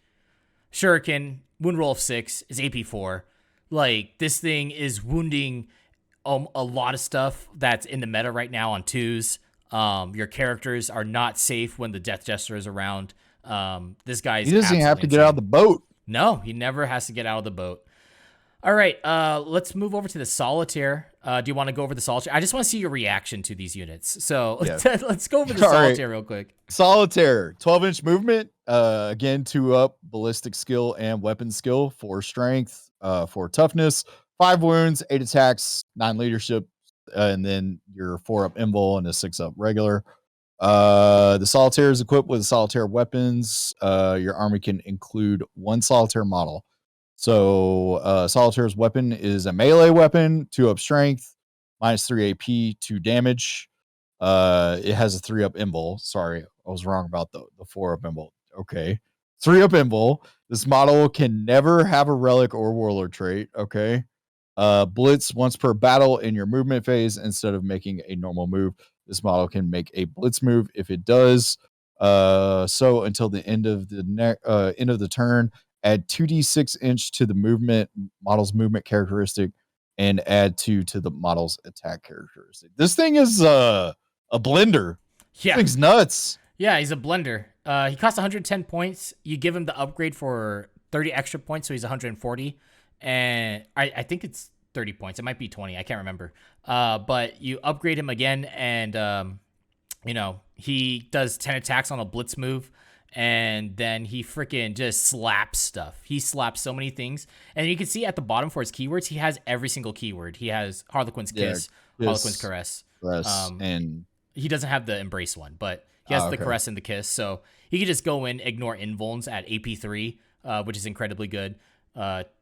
A: Shuriken, wound roll of 6 is AP4. Like, this thing is wounding a lot of stuff that's in the meta right now on 2s. Your characters are not safe when the Death Jester is around. This guy's
B: He doesn't have to get out of the boat.
A: No, he never has to get out of the boat. All right, let's move over to the Solitaire. Do you want to go over the Solitaire? I just want to see your reaction to these units. So let's go over the Solitaire real quick.
B: Solitaire, 12-inch movement. Again, 2-up ballistic skill and weapon skill, 4 strength, 4 toughness, 5 wounds, 8 attacks, 9 leadership, and then your 4-up invul and a 6-up regular. The Solitaire is equipped with Solitaire weapons. Your army can include 1 Solitaire model. So Solitaire's weapon is a melee weapon, 2-up strength, -3 AP, 2 damage. It has a 3-up invul. Sorry, I was wrong about the 4-up invul. Okay. 3-up invul. This model can never have a relic or warlord trait. Okay. Blitz once per battle in your movement phase instead of making a normal move. This model can make a blitz move if it does. So until the end of the turn, add 2d6 inch to the model's movement characteristic and add 2 to the model's attack characteristic. This thing is a blender.
A: Yeah.
B: This thing's nuts.
A: Yeah, he's a blender. He costs 110 points. You give him the upgrade for 30 extra points, so he's 140. And I think it's 30 points. It might be 20. I can't remember. But you upgrade him again, and he does 10 attacks on a blitz move, and then he freaking just slaps stuff. He slaps so many things, and you can see at the bottom for his keywords, he has every single keyword. He has Harlequin's Kiss, Harlequin's Caress.
B: And
A: he doesn't have the Embrace one, but he has the
B: okay.
A: Caress and the Kiss, so he can just go in, ignore invulns at AP3, which is incredibly good.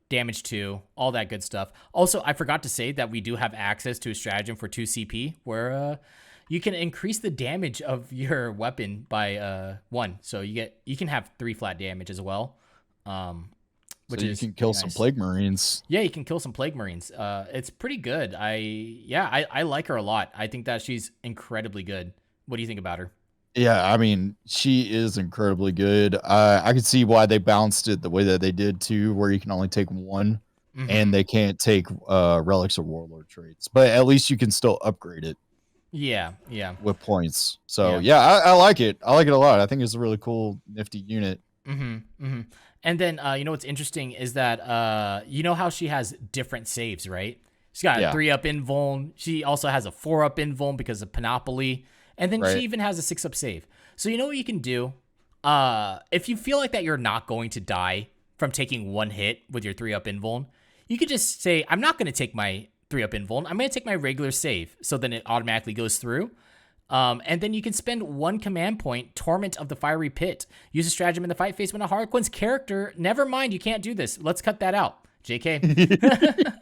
A: Damage 2, all that good stuff. Also, I forgot to say that we do have access to a stratagem for 2 CP, where you can increase the damage of your weapon by 1. So you can have 3 flat damage as well. Which
B: so you can kill some Plague Marines.
A: Yeah, you can kill some Plague Marines. It's pretty good. I like her a lot. I think that she's incredibly good. What do you think about her?
B: Yeah, I mean, she is incredibly good. I could see why they balanced it the way that they did too, where you can only take 1 and they can't take relics or warlord traits, but at least you can still upgrade it.
A: Yeah.
B: With points. So I like it. I like it a lot. I think it's a really cool, nifty unit.
A: And then what's interesting is that you know how she has different saves, right? She's got a 3-up invuln. She also has a 4-up invuln because of Panoply. And then she even has a 6-up save. So you know what you can do? If you feel like that you're not going to die from taking 1 hit with your 3-up invuln, you could just say, I'm not going to take my 3-up invuln. I'm going to take my regular save. So then it automatically goes through. And then you can spend 1 command point, Torment of the Fiery Pit. Use a stratagem in the fight phase when a Harlequin's character... Never mind, you can't do this. Let's cut that out. JK.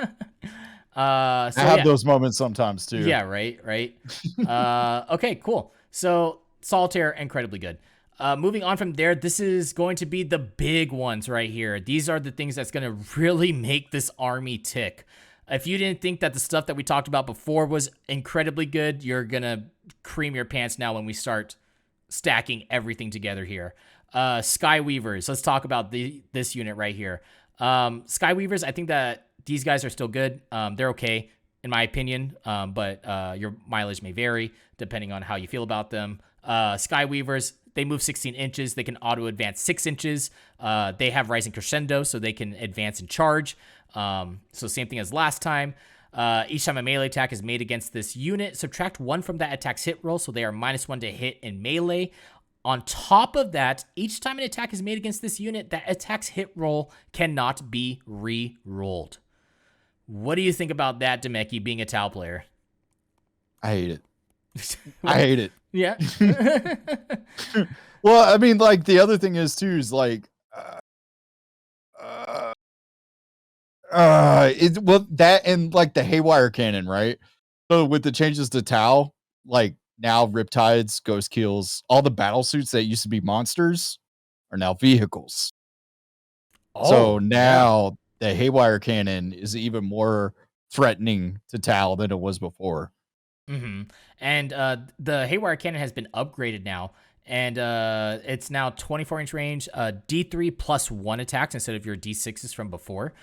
B: I have those moments sometimes too.
A: Yeah, right. Okay, cool. So Solitaire, incredibly good. Moving on from there, this is going to be the big ones right here. These are the things that's going to really make this army tick. If you didn't think that the stuff that we talked about before was incredibly good, you're going to cream your pants now when we start stacking everything together here. Skyweavers. Let's talk about this unit right here. Skyweavers, I think that these guys are still good. They're okay, in my opinion, but your mileage may vary depending on how you feel about them. Skyweavers, they move 16 inches. They can auto-advance 6 inches. They have Rising Crescendo, so they can advance and charge. So same thing as last time. Each time a melee attack is made against this unit, subtract 1 from that attack's hit roll, so they are -1 to hit in melee. On top of that, each time an attack is made against this unit, that attack's hit roll cannot be re-rolled. What do you think about that, Demeki, being a Tau player?
B: I hate it. I hate it.
A: Yeah.
B: Well, I mean, like, the other thing is, too, is, like, that and, like, the Haywire Cannon, right? So, with the changes to Tau, like, now Riptides, Ghost Kills, all the battle suits that used to be monsters are now vehicles. So, now... the Haywire Cannon is even more threatening to Tal than it was before.
A: And the Haywire Cannon has been upgraded now, and it's now 24-inch range, D3 plus 1 attacks instead of your D6s from before.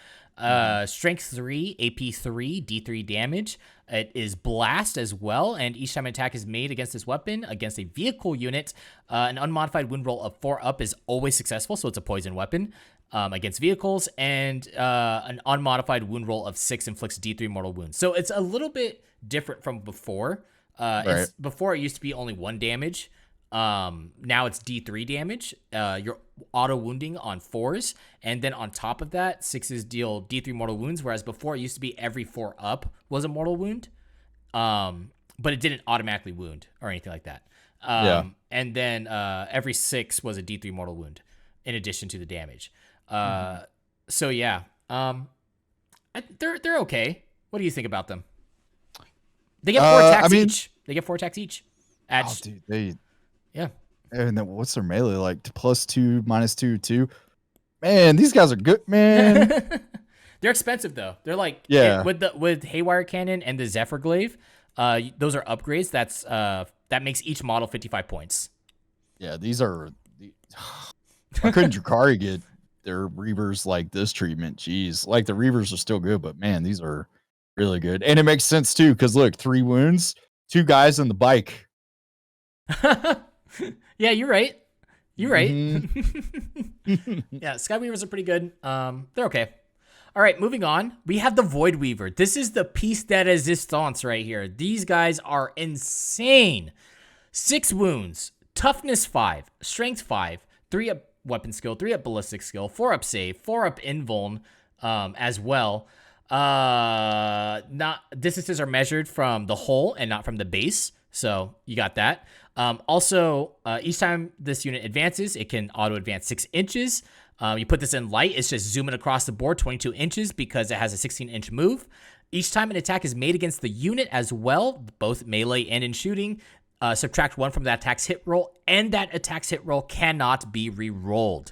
A: Strength 3, AP 3, D3 damage. It is Blast as well, and each time an attack is made against this weapon, against a vehicle unit, an unmodified wound roll of 4 up is always successful, so it's a poison weapon. Against vehicles, and an unmodified wound roll of 6 inflicts D3 mortal wounds. So it's a little bit different from before. Before it used to be only 1 damage. Now it's D3 damage. You're auto wounding on 4s, and then on top of that, 6s deal D3 mortal wounds. Whereas before it used to be every 4 up was a mortal wound, but it didn't automatically wound or anything like that. And then every 6 was a D3 mortal wound in addition to the damage. So yeah, they're okay. What do you think about them? They get 4 attacks each. They get 4 attacks each.
B: Yeah. And then what's their melee like? +2, -2, 2. Man, these guys are good, man.
A: They're expensive though. They're like with Haywire Cannon and the Zephyr Glaive. Those are upgrades. That makes each model 55 points.
B: Yeah, these are. Why couldn't Drakari get their Reavers like this treatment? Jeez, like the Reavers are still good, but man, these are really good, and it makes sense too because look, 3 wounds, 2 guys in the bike.
A: Yeah, you're right. You're right.
B: Mm-hmm.
A: Yeah, Skyweavers are pretty good. They're okay. All right, moving on. We have the Void Weaver. This is the piece de resistance right here. These guys are insane. 6 wounds, toughness 5, strength 5, 3 up weapon skill, 3 up ballistic skill, 4 up save, 4 up invuln as well. Not distances are measured from the hole and not from the base. So you got that. Also, each time this unit advances, it can auto advance 6 inches. You put this in light, it's just zooming across the board 22 inches because it has a 16-inch move. Each time an attack is made against the unit as well, both melee and in shooting, subtract 1 from that attack's hit roll, and that attack's hit roll cannot be re-rolled.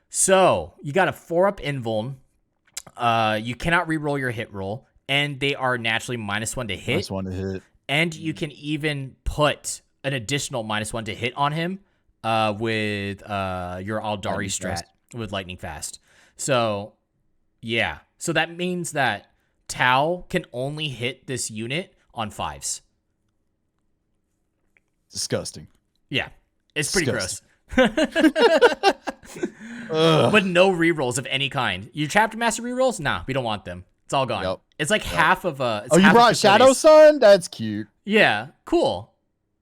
A: So you got a 4-up invuln. You cannot re-roll your hit roll, and they are naturally -1 to hit.
B: -1 to hit.
A: And you can even put an additional -1 to hit on him with your Aldari strat with Lightning Fast. So, yeah. So that means that Tau can only hit this unit on 5s.
B: Disgusting.
A: Yeah. It's pretty gross.
B: Ugh.
A: But no rerolls of any kind. Your Chapter Master rerolls? Nah, we don't want them. It's all gone.
B: Yep.
A: It's like half of a...
B: Oh, you brought Shadow Sun? That's cute.
A: Yeah, cool.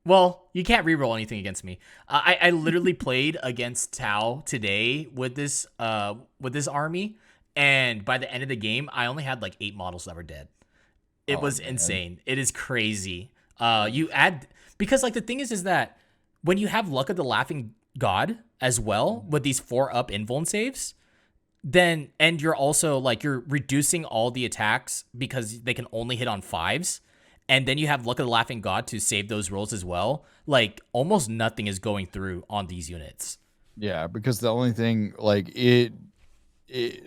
A: Well, you can't reroll anything against me. I literally played against Tau today with this army, and by the end of the game, I only had like 8 models that were dead. It was insane. It is crazy. You add... Because like the thing is that when you have Luck of the Laughing God as well with these 4-up invuln saves, then and you're also like you're reducing all the attacks because they can only hit on 5s, and then you have Luck of the Laughing God to save those rolls as well. Like almost nothing is going through on these units.
B: Yeah, because the only thing like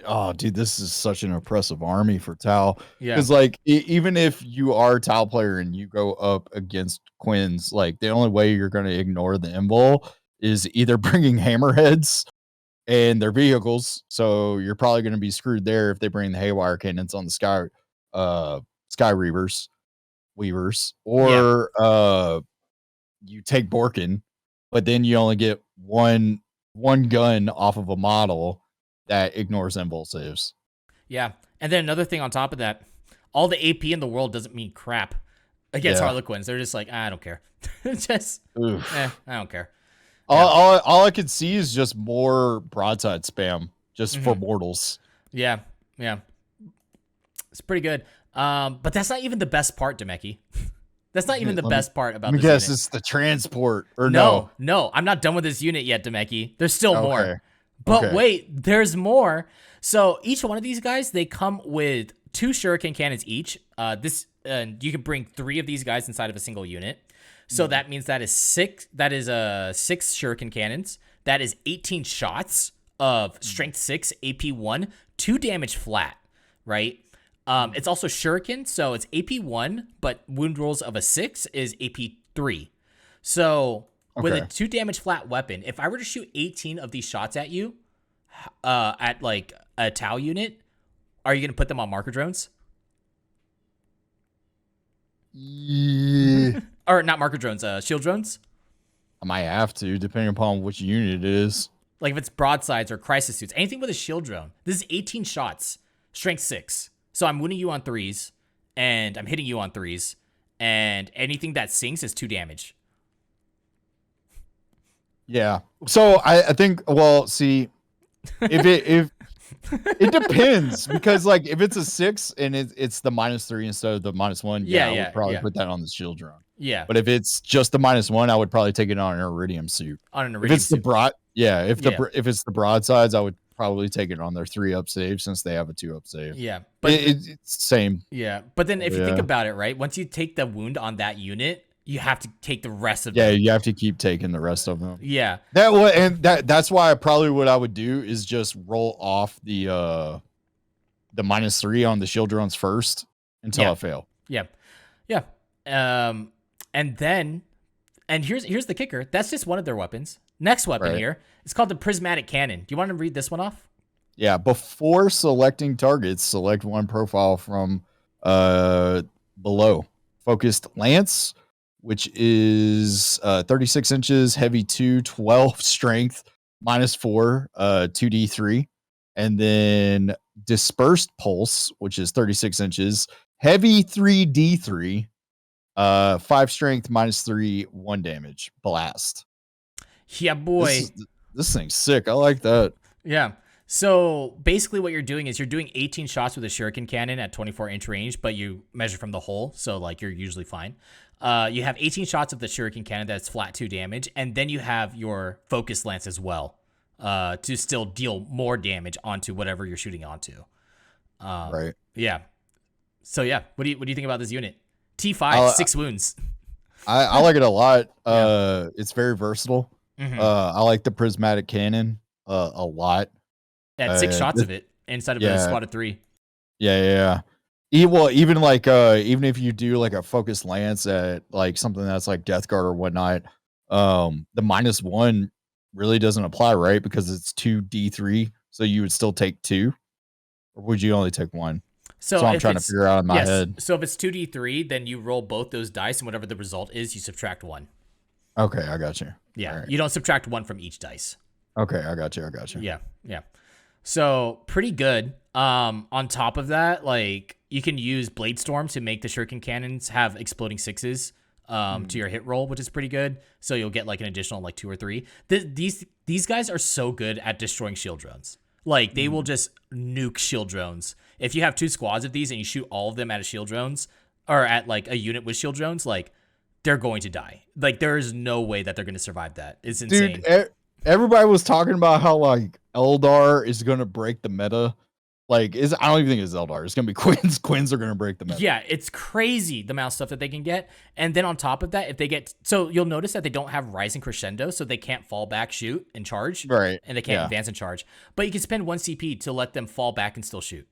B: oh dude, this is such an oppressive army for Tau.
A: Yeah.
B: Because like even if you are a Tau player and you go up against Quins, like the only way you're going to ignore the invul is either bringing hammerheads and their vehicles. So you're probably going to be screwed there if they bring the haywire cannons on the sky weavers, or you take Borkin, but then you only get one gun off of a model that ignores invul saves.
A: Yeah. And then another thing on top of that, all the AP in the world doesn't mean crap against Harlequins. They're just like, I don't care. Just, I don't care.
B: All I could see is just more broadside spam just for mortals.
A: Yeah. Yeah. It's pretty good. But that's not even the best part, Demeki. That's not even the best part about this
B: Yes,
A: unit.
B: it's the transport. Or
A: No, I'm not done with this unit yet, Demeki. There's still more. But wait, there's more. So each one of these guys, they come with 2 shuriken cannons each. You can bring 3 of these guys inside of a single unit. So that means that is 6. That is 6 shuriken cannons. That is 18 shots of strength 6, AP 1, 2 damage flat, right? It's also shuriken, so it's AP 1, but wound rolls of a 6 is AP 3. So with a 2 damage flat weapon, if I were to shoot 18 of these shots at you, at like a Tau unit, are you gonna put them on marker drones?
B: Yeah.
A: Or not marker drones, shield drones?
B: I might have to, depending upon which unit it is.
A: Like if it's broadsides or crisis suits, anything with a shield drone. This is 18 shots, strength 6. So I'm wounding you on 3s, and I'm hitting you on 3s, and anything that sinks is 2 damage.
B: Yeah. So I think, well, see, if it depends, because like if it's a 6 and it's the -3 instead of the -1, I would probably put that on the shield drone.
A: Yeah.
B: But if it's just the -1, I would probably take it on an iridium suit.
A: On an iridium suit.
B: If it's the broadsides, I would probably take it on their 3-up save since they have a 2-up save.
A: Yeah. But
B: it's same.
A: Yeah. But then if you think about it, right? Once you take the wound on that unit, you have to take the rest of them.
B: Yeah, you have to keep taking the rest of them.
A: Yeah.
B: That's why what I would do is just roll off the -3 on the shield drones first until I fail.
A: Yeah. Yeah. And here's the kicker. That's just one of their weapons. Next weapon here, it's called the prismatic cannon. Do you want to read this one off?
B: Yeah, before selecting targets, select one profile from below. Focused lance, which is 36 inches, heavy 2, 12 strength, -4, 2d3. And then dispersed pulse, which is 36 inches, heavy 3d3, 5 strength, -3, 1 damage, blast.
A: Yeah, boy.
B: This thing's sick. I like that.
A: Yeah. So basically what you're doing is you're doing 18 shots with a shuriken cannon at 24-inch range, but you measure from the hole, so like you're usually fine. You have 18 shots of the shuriken cannon that's flat 2 damage, and then you have your focus lance as well to still deal more damage onto whatever you're shooting onto.
B: Right.
A: Yeah. So yeah, what do you think about this unit? T5, 6 wounds.
B: I like it a lot.
A: Yeah.
B: It's very versatile.
A: Mhm.
B: I like the prismatic cannon a lot.
A: At 6 shots of it instead of a squad of 3.
B: Yeah. Even like even if you do like a focus lance at like something that's like Death Guard or whatnot, the -1 really doesn't apply, right? Because it's 2d3, so you would still take 2, or would you only take 1? So I'm trying to figure out in my head.
A: So if it's 2d3, then you roll both those dice, and whatever the result is, you subtract 1.
B: Okay, I got you.
A: Yeah,
B: right.
A: You don't subtract 1 from each dice.
B: Okay, I got you.
A: Yeah. So pretty good. On top of that, like you can use Blade Storm to make the shuriken cannons have exploding 6s to your hit roll, which is pretty good. So you'll get like an additional like 2 or 3. These guys are so good at destroying shield drones. Like they will just nuke shield drones. If you have 2 squads of these and you shoot all of them at a shield drones or at like a unit with shield drones, like they're going to die. Like there is no way that they're going to survive that. It's insane.
B: Dude, everybody was talking about how like Eldar is going to break the meta. Like, I don't even think it's Eldar. It's gonna be Quins. Quins are gonna break the meta.
A: Yeah, it's crazy the amount of stuff that they can get. And then on top of that, if they get you'll notice that they don't have Rising Crescendo, so they can't fall back, shoot, and charge.
B: Right.
A: And they can't advance and charge. But you can spend 1 CP to let them fall back and still shoot.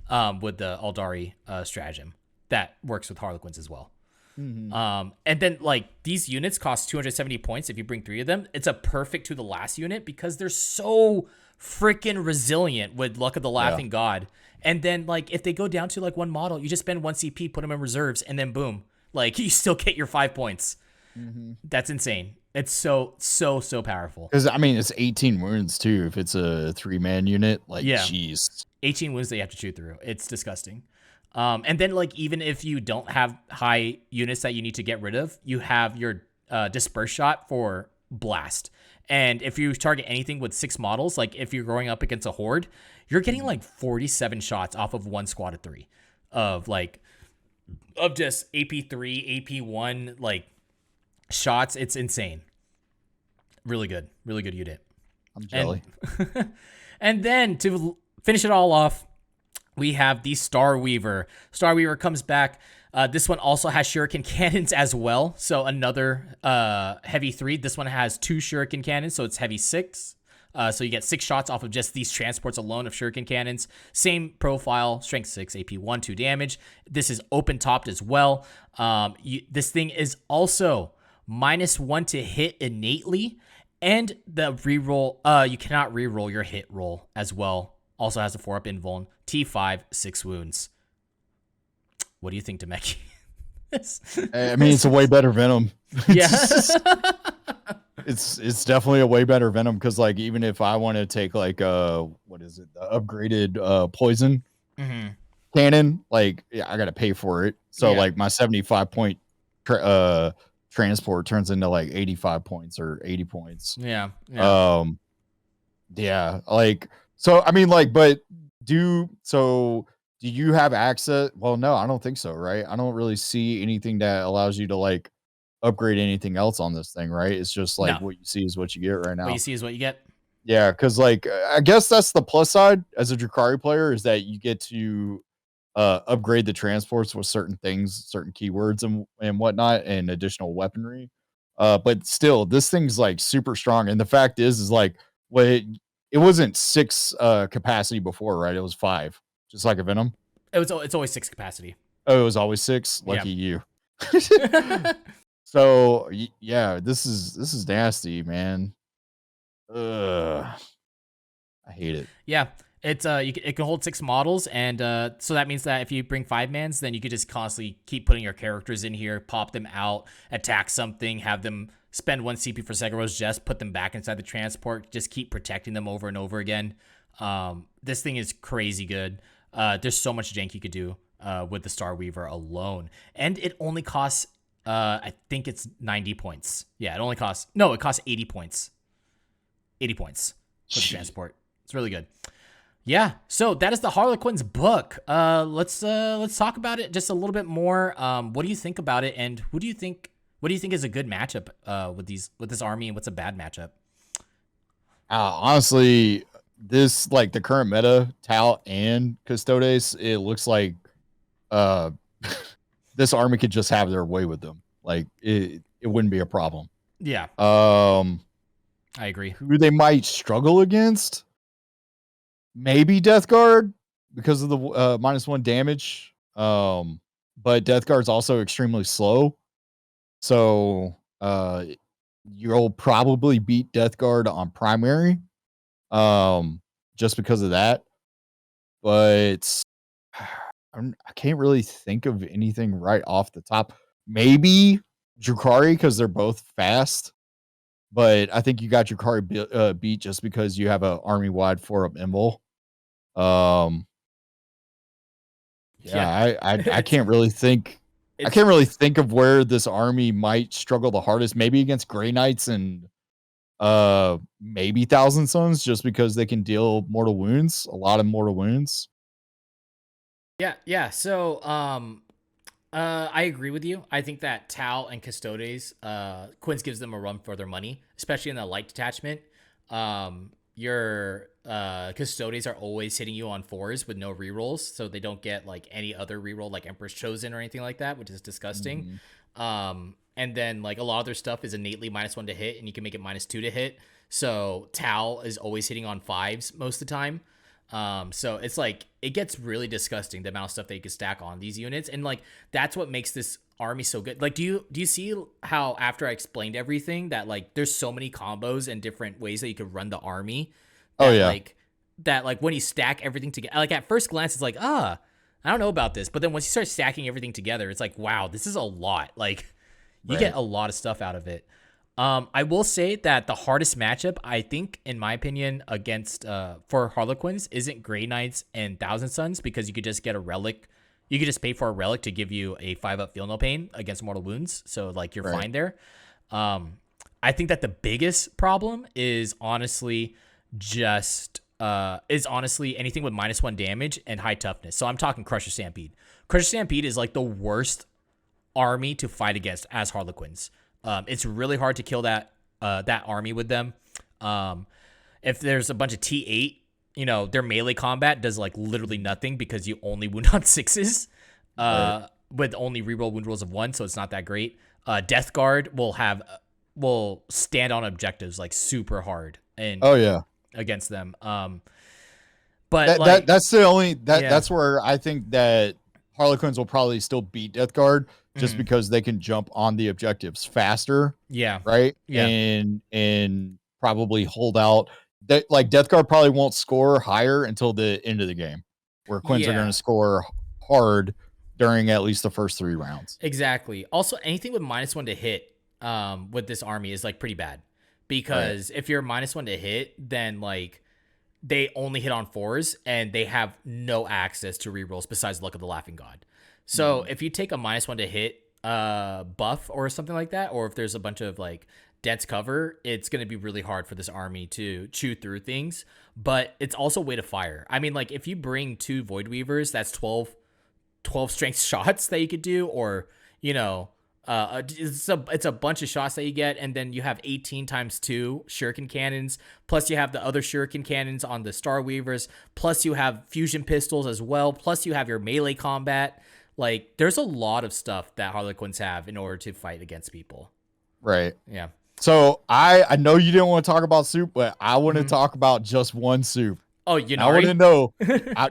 A: With the Aldari stratagem. That works with Harlequins as well. And then like these units cost 270 points if you bring 3 of them. It's a perfect to the last unit because they're so freaking resilient with Luck of the Laughing God. And then like if they go down to like 1 model, you just spend 1 CP, put them in reserves, and then boom, like you still get your 5 points. That's insane. It's so powerful.
B: Because I mean, it's 18 wounds too. If it's a 3-man unit, like jeez,
A: 18 wounds that you have to shoot through. It's disgusting. And then like even if you don't have high units that you need to get rid of, you have your disperse shot for blast. And if you target anything with 6 models, like if you're going up against a horde, you're getting like 47 shots off of 1 squad of 3 of just AP3, AP1 like shots. It's insane. Really good unit.
B: I'm jelly.
A: And then to finish it all off, we have the Star Weaver. Star Weaver comes back. This one also has shuriken cannons as well. So another heavy 3. This one has 2 shuriken cannons, so it's heavy 6. So you get 6 shots off of just these transports alone of shuriken cannons. Same profile, strength 6, AP 1, 2 damage. This is open topped as well. This thing is also -1 to hit innately, and the reroll. You cannot reroll your hit roll as well. Also has a 4-up invuln. T5, 6 wounds. What do you think, Demeki?
B: I mean, it's a way better Venom.
A: Yeah.
B: It's definitely a way better Venom because like even if I want to take like what is it, the upgraded poison cannon, like I gotta pay for it. So like my 75 point transport turns into like 85 points or 80 points.
A: Yeah.
B: Like so I mean like but do you have access? Well, no, I don't think so, right? I don't really see anything that allows you to like upgrade anything else on this thing, right? It's just like what you see is what you get right now.
A: What you see is what you get.
B: Yeah, because like I guess that's the plus side as a Drakari player is that you get to upgrade the transports with certain things, certain keywords and whatnot, and additional weaponry. But still, this thing's like super strong. And the fact is like it wasn't 6 capacity before, right? It was 5, just like a Venom.
A: It's always 6 capacity.
B: Oh, it was always 6. Lucky you. So yeah, this is nasty, man. I hate it.
A: Yeah, it's it can hold 6 models, and so that means that if you bring 5-mans, then you could just constantly keep putting your characters in here, pop them out, attack something, have them spend 1 CP for Secondaries, just put them back inside the transport, just keep protecting them over and over again. This thing is crazy good. There's so much jank you could do with the Star Weaver alone, and it only costs I think it's 90 points. Yeah, it costs 80 points. 80 points for the transport. It's really good. Yeah, so that is the Harlequins book. Let's talk about it just a little bit more. What do you think about it, and what do you think is a good matchup with this army, and what's a bad matchup?
B: Honestly, this like the current meta, Tal and Custodes, it looks like uh this army could just have their way with them. Like it wouldn't be a problem.
A: Yeah,
B: I
A: agree.
B: Who they might struggle against? Maybe Death Guard because of the -1 damage. But Death Guard's also extremely slow. So you'll probably beat Death Guard on primary. Just because of that. But I can't really think of anything right off the top. Maybe Drukhari because they're both fast. But I think you got Drukhari beat just because you have an army wide 4-up invul. I can't really think. I can't really think of where this army might struggle the hardest. Maybe against Grey Knights and maybe Thousand Sons, just because they can deal mortal wounds, a lot of mortal wounds.
A: Yeah. So, I agree with you. I think that Tal and Custodes, Quinns gives them a run for their money, especially in the light detachment. Your Custodes are always hitting you on 4s with no rerolls, so they don't get like any other reroll like Emperor's Chosen or anything like that, which is disgusting. And then like a lot of their stuff is innately -1 to hit, and you can make it -2 to hit. So Tal is always hitting on 5s most of the time. So it's like it gets really disgusting the amount of stuff that you can stack on these units, and like that's what makes this army so good. Like, do you see how after I explained everything that like there's so many combos and different ways that you could run the army? That, like when you stack everything together, like at first glance it's like I don't know about this, but then once you start stacking everything together, it's like wow, this is a lot. Like you get a lot of stuff out of it. I will say that the hardest matchup, I think, in my opinion, against for Harlequins isn't Grey Knights and Thousand Sons, because you could just get a relic. You could just pay for a relic to give you a 5-up Feel No Pain against mortal wounds. So like you're fine there. I think that the biggest problem is honestly anything with -1 damage and high toughness. So I'm talking Crusher Stampede. Crusher Stampede is like the worst army to fight against as Harlequins. It's really hard to kill that army with them. If there's a bunch of T8, their melee combat does like literally nothing because you only wound on 6s with only reroll wound rolls of 1, so it's not that great. Death Guard will stand on objectives like super hard and against them. But
B: that's the only that's where I think that Harlequins will probably still beat Death Guard just because they can jump on the objectives faster.
A: Yeah.
B: Right. Yeah. And probably hold out. That like Death Guard probably won't score higher until the end of the game, where Quinns are going to score hard during at least the first 3 rounds.
A: Exactly. Also, anything with -1 to hit with this army is like pretty bad, because if you're -1 to hit, then like they only hit on 4s and they have no access to rerolls besides Luck of the Laughing God. So if you take a -1 to hit buff or something like that, or if there's a bunch of like dense cover, it's going to be really hard for this army to chew through things. But it's also a way to fire. I mean, like if you bring 2 Void Weavers, that's 12 strength shots that you could do, or it's a bunch of shots that you get, and then you have 18 times 2 shuriken cannons, plus you have the other shuriken cannons on the Star Weavers, plus you have fusion pistols as well, plus you have your melee combat. Like there's a lot of stuff that Harlequins have in order to fight against people.
B: Right.
A: Yeah.
B: So I know you didn't want to talk about soup, but I want to talk about just one soup.
A: Oh, Yanari?
B: I want to know.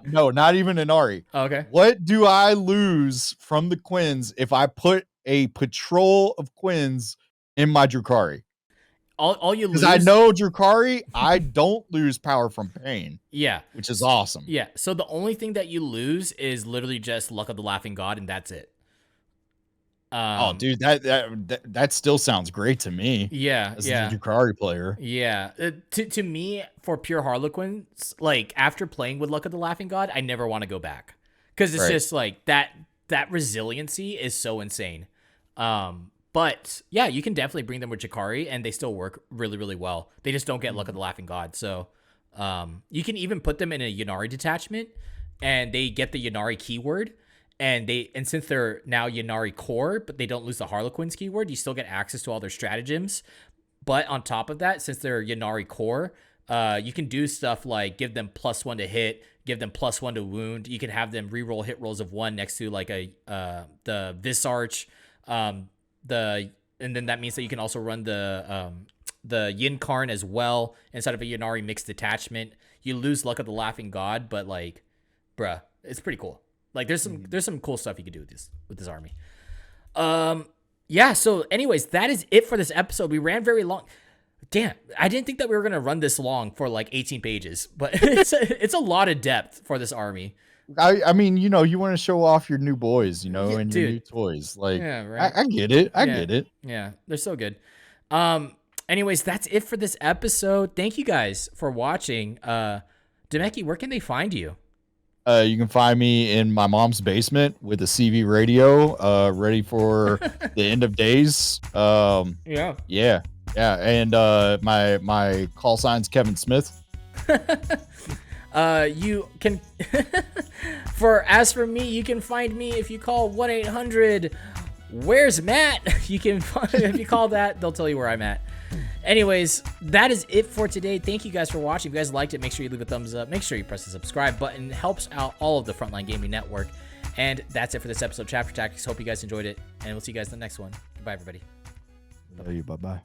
B: No, not even Inari.
A: Okay.
B: What do I lose from the Quinns if I put a patrol of Quinns in my Drukhari?
A: All you lose,
B: because I know Drukhari, I don't lose power from pain.
A: Yeah,
B: which is awesome.
A: Yeah, so the only thing that you lose is literally just Luck of the Laughing God, and that's it.
B: Oh, dude, that still sounds great to me
A: Yeah,
B: as a
A: yeah.
B: Drukhari player.
A: Yeah, to me, for pure Harlequins, like after playing with Luck of the Laughing God, I never want to go back because it's
B: Right.
A: just like that resiliency is so insane. But yeah, you can definitely bring them with Jakari, and they still work really, really well. They just don't get Luck of the Laughing God, so you can even put them in a Yanari detachment, and they get the Yanari keyword. And since they're now Yanari core, but they don't lose the Harlequins keyword, you still get access to all their stratagems. But on top of that, since they're Yanari core, you can do stuff like give them +1 to hit, give them +1 to wound. You can have them reroll hit rolls of 1 next to like the Visarch, and then that means that you can also run the Yin Karn as well instead of a Yanari mixed detachment. You lose Luck of the Laughing God, but like, bruh, it's pretty cool. Like there's some cool stuff you can do with this army. Yeah, so anyways, that is it for this episode. We ran very long. Damn, I didn't think that we were going to run this long for like 18 pages, but it's a lot of depth for this army.
B: I mean, you want to show off your new boys,
A: Yeah,
B: and your new toys. Like,
A: yeah, right.
B: I get it. I get it.
A: Yeah, they're so good. Anyways, that's it for this episode. Thank you guys for watching. Demeki, where can they find you?
B: You can find me in my mom's basement with a CV radio, ready for the end of days. Yeah. And my call sign's Kevin Smith.
A: You can as for me, you can find me if you call 1-800 where's Matt. You can find, if you call that, they'll tell you where I'm at. Anyways, that is it for today. Thank you guys for watching. If you guys liked it, make sure you leave a thumbs up. Make sure you press the subscribe button. It helps out all of the Frontline Gaming Network. And that's it for this episode of Chapter Tactics. Hope you guys enjoyed it, and we'll see you guys in the next one. Goodbye, everybody.
B: Bye-bye.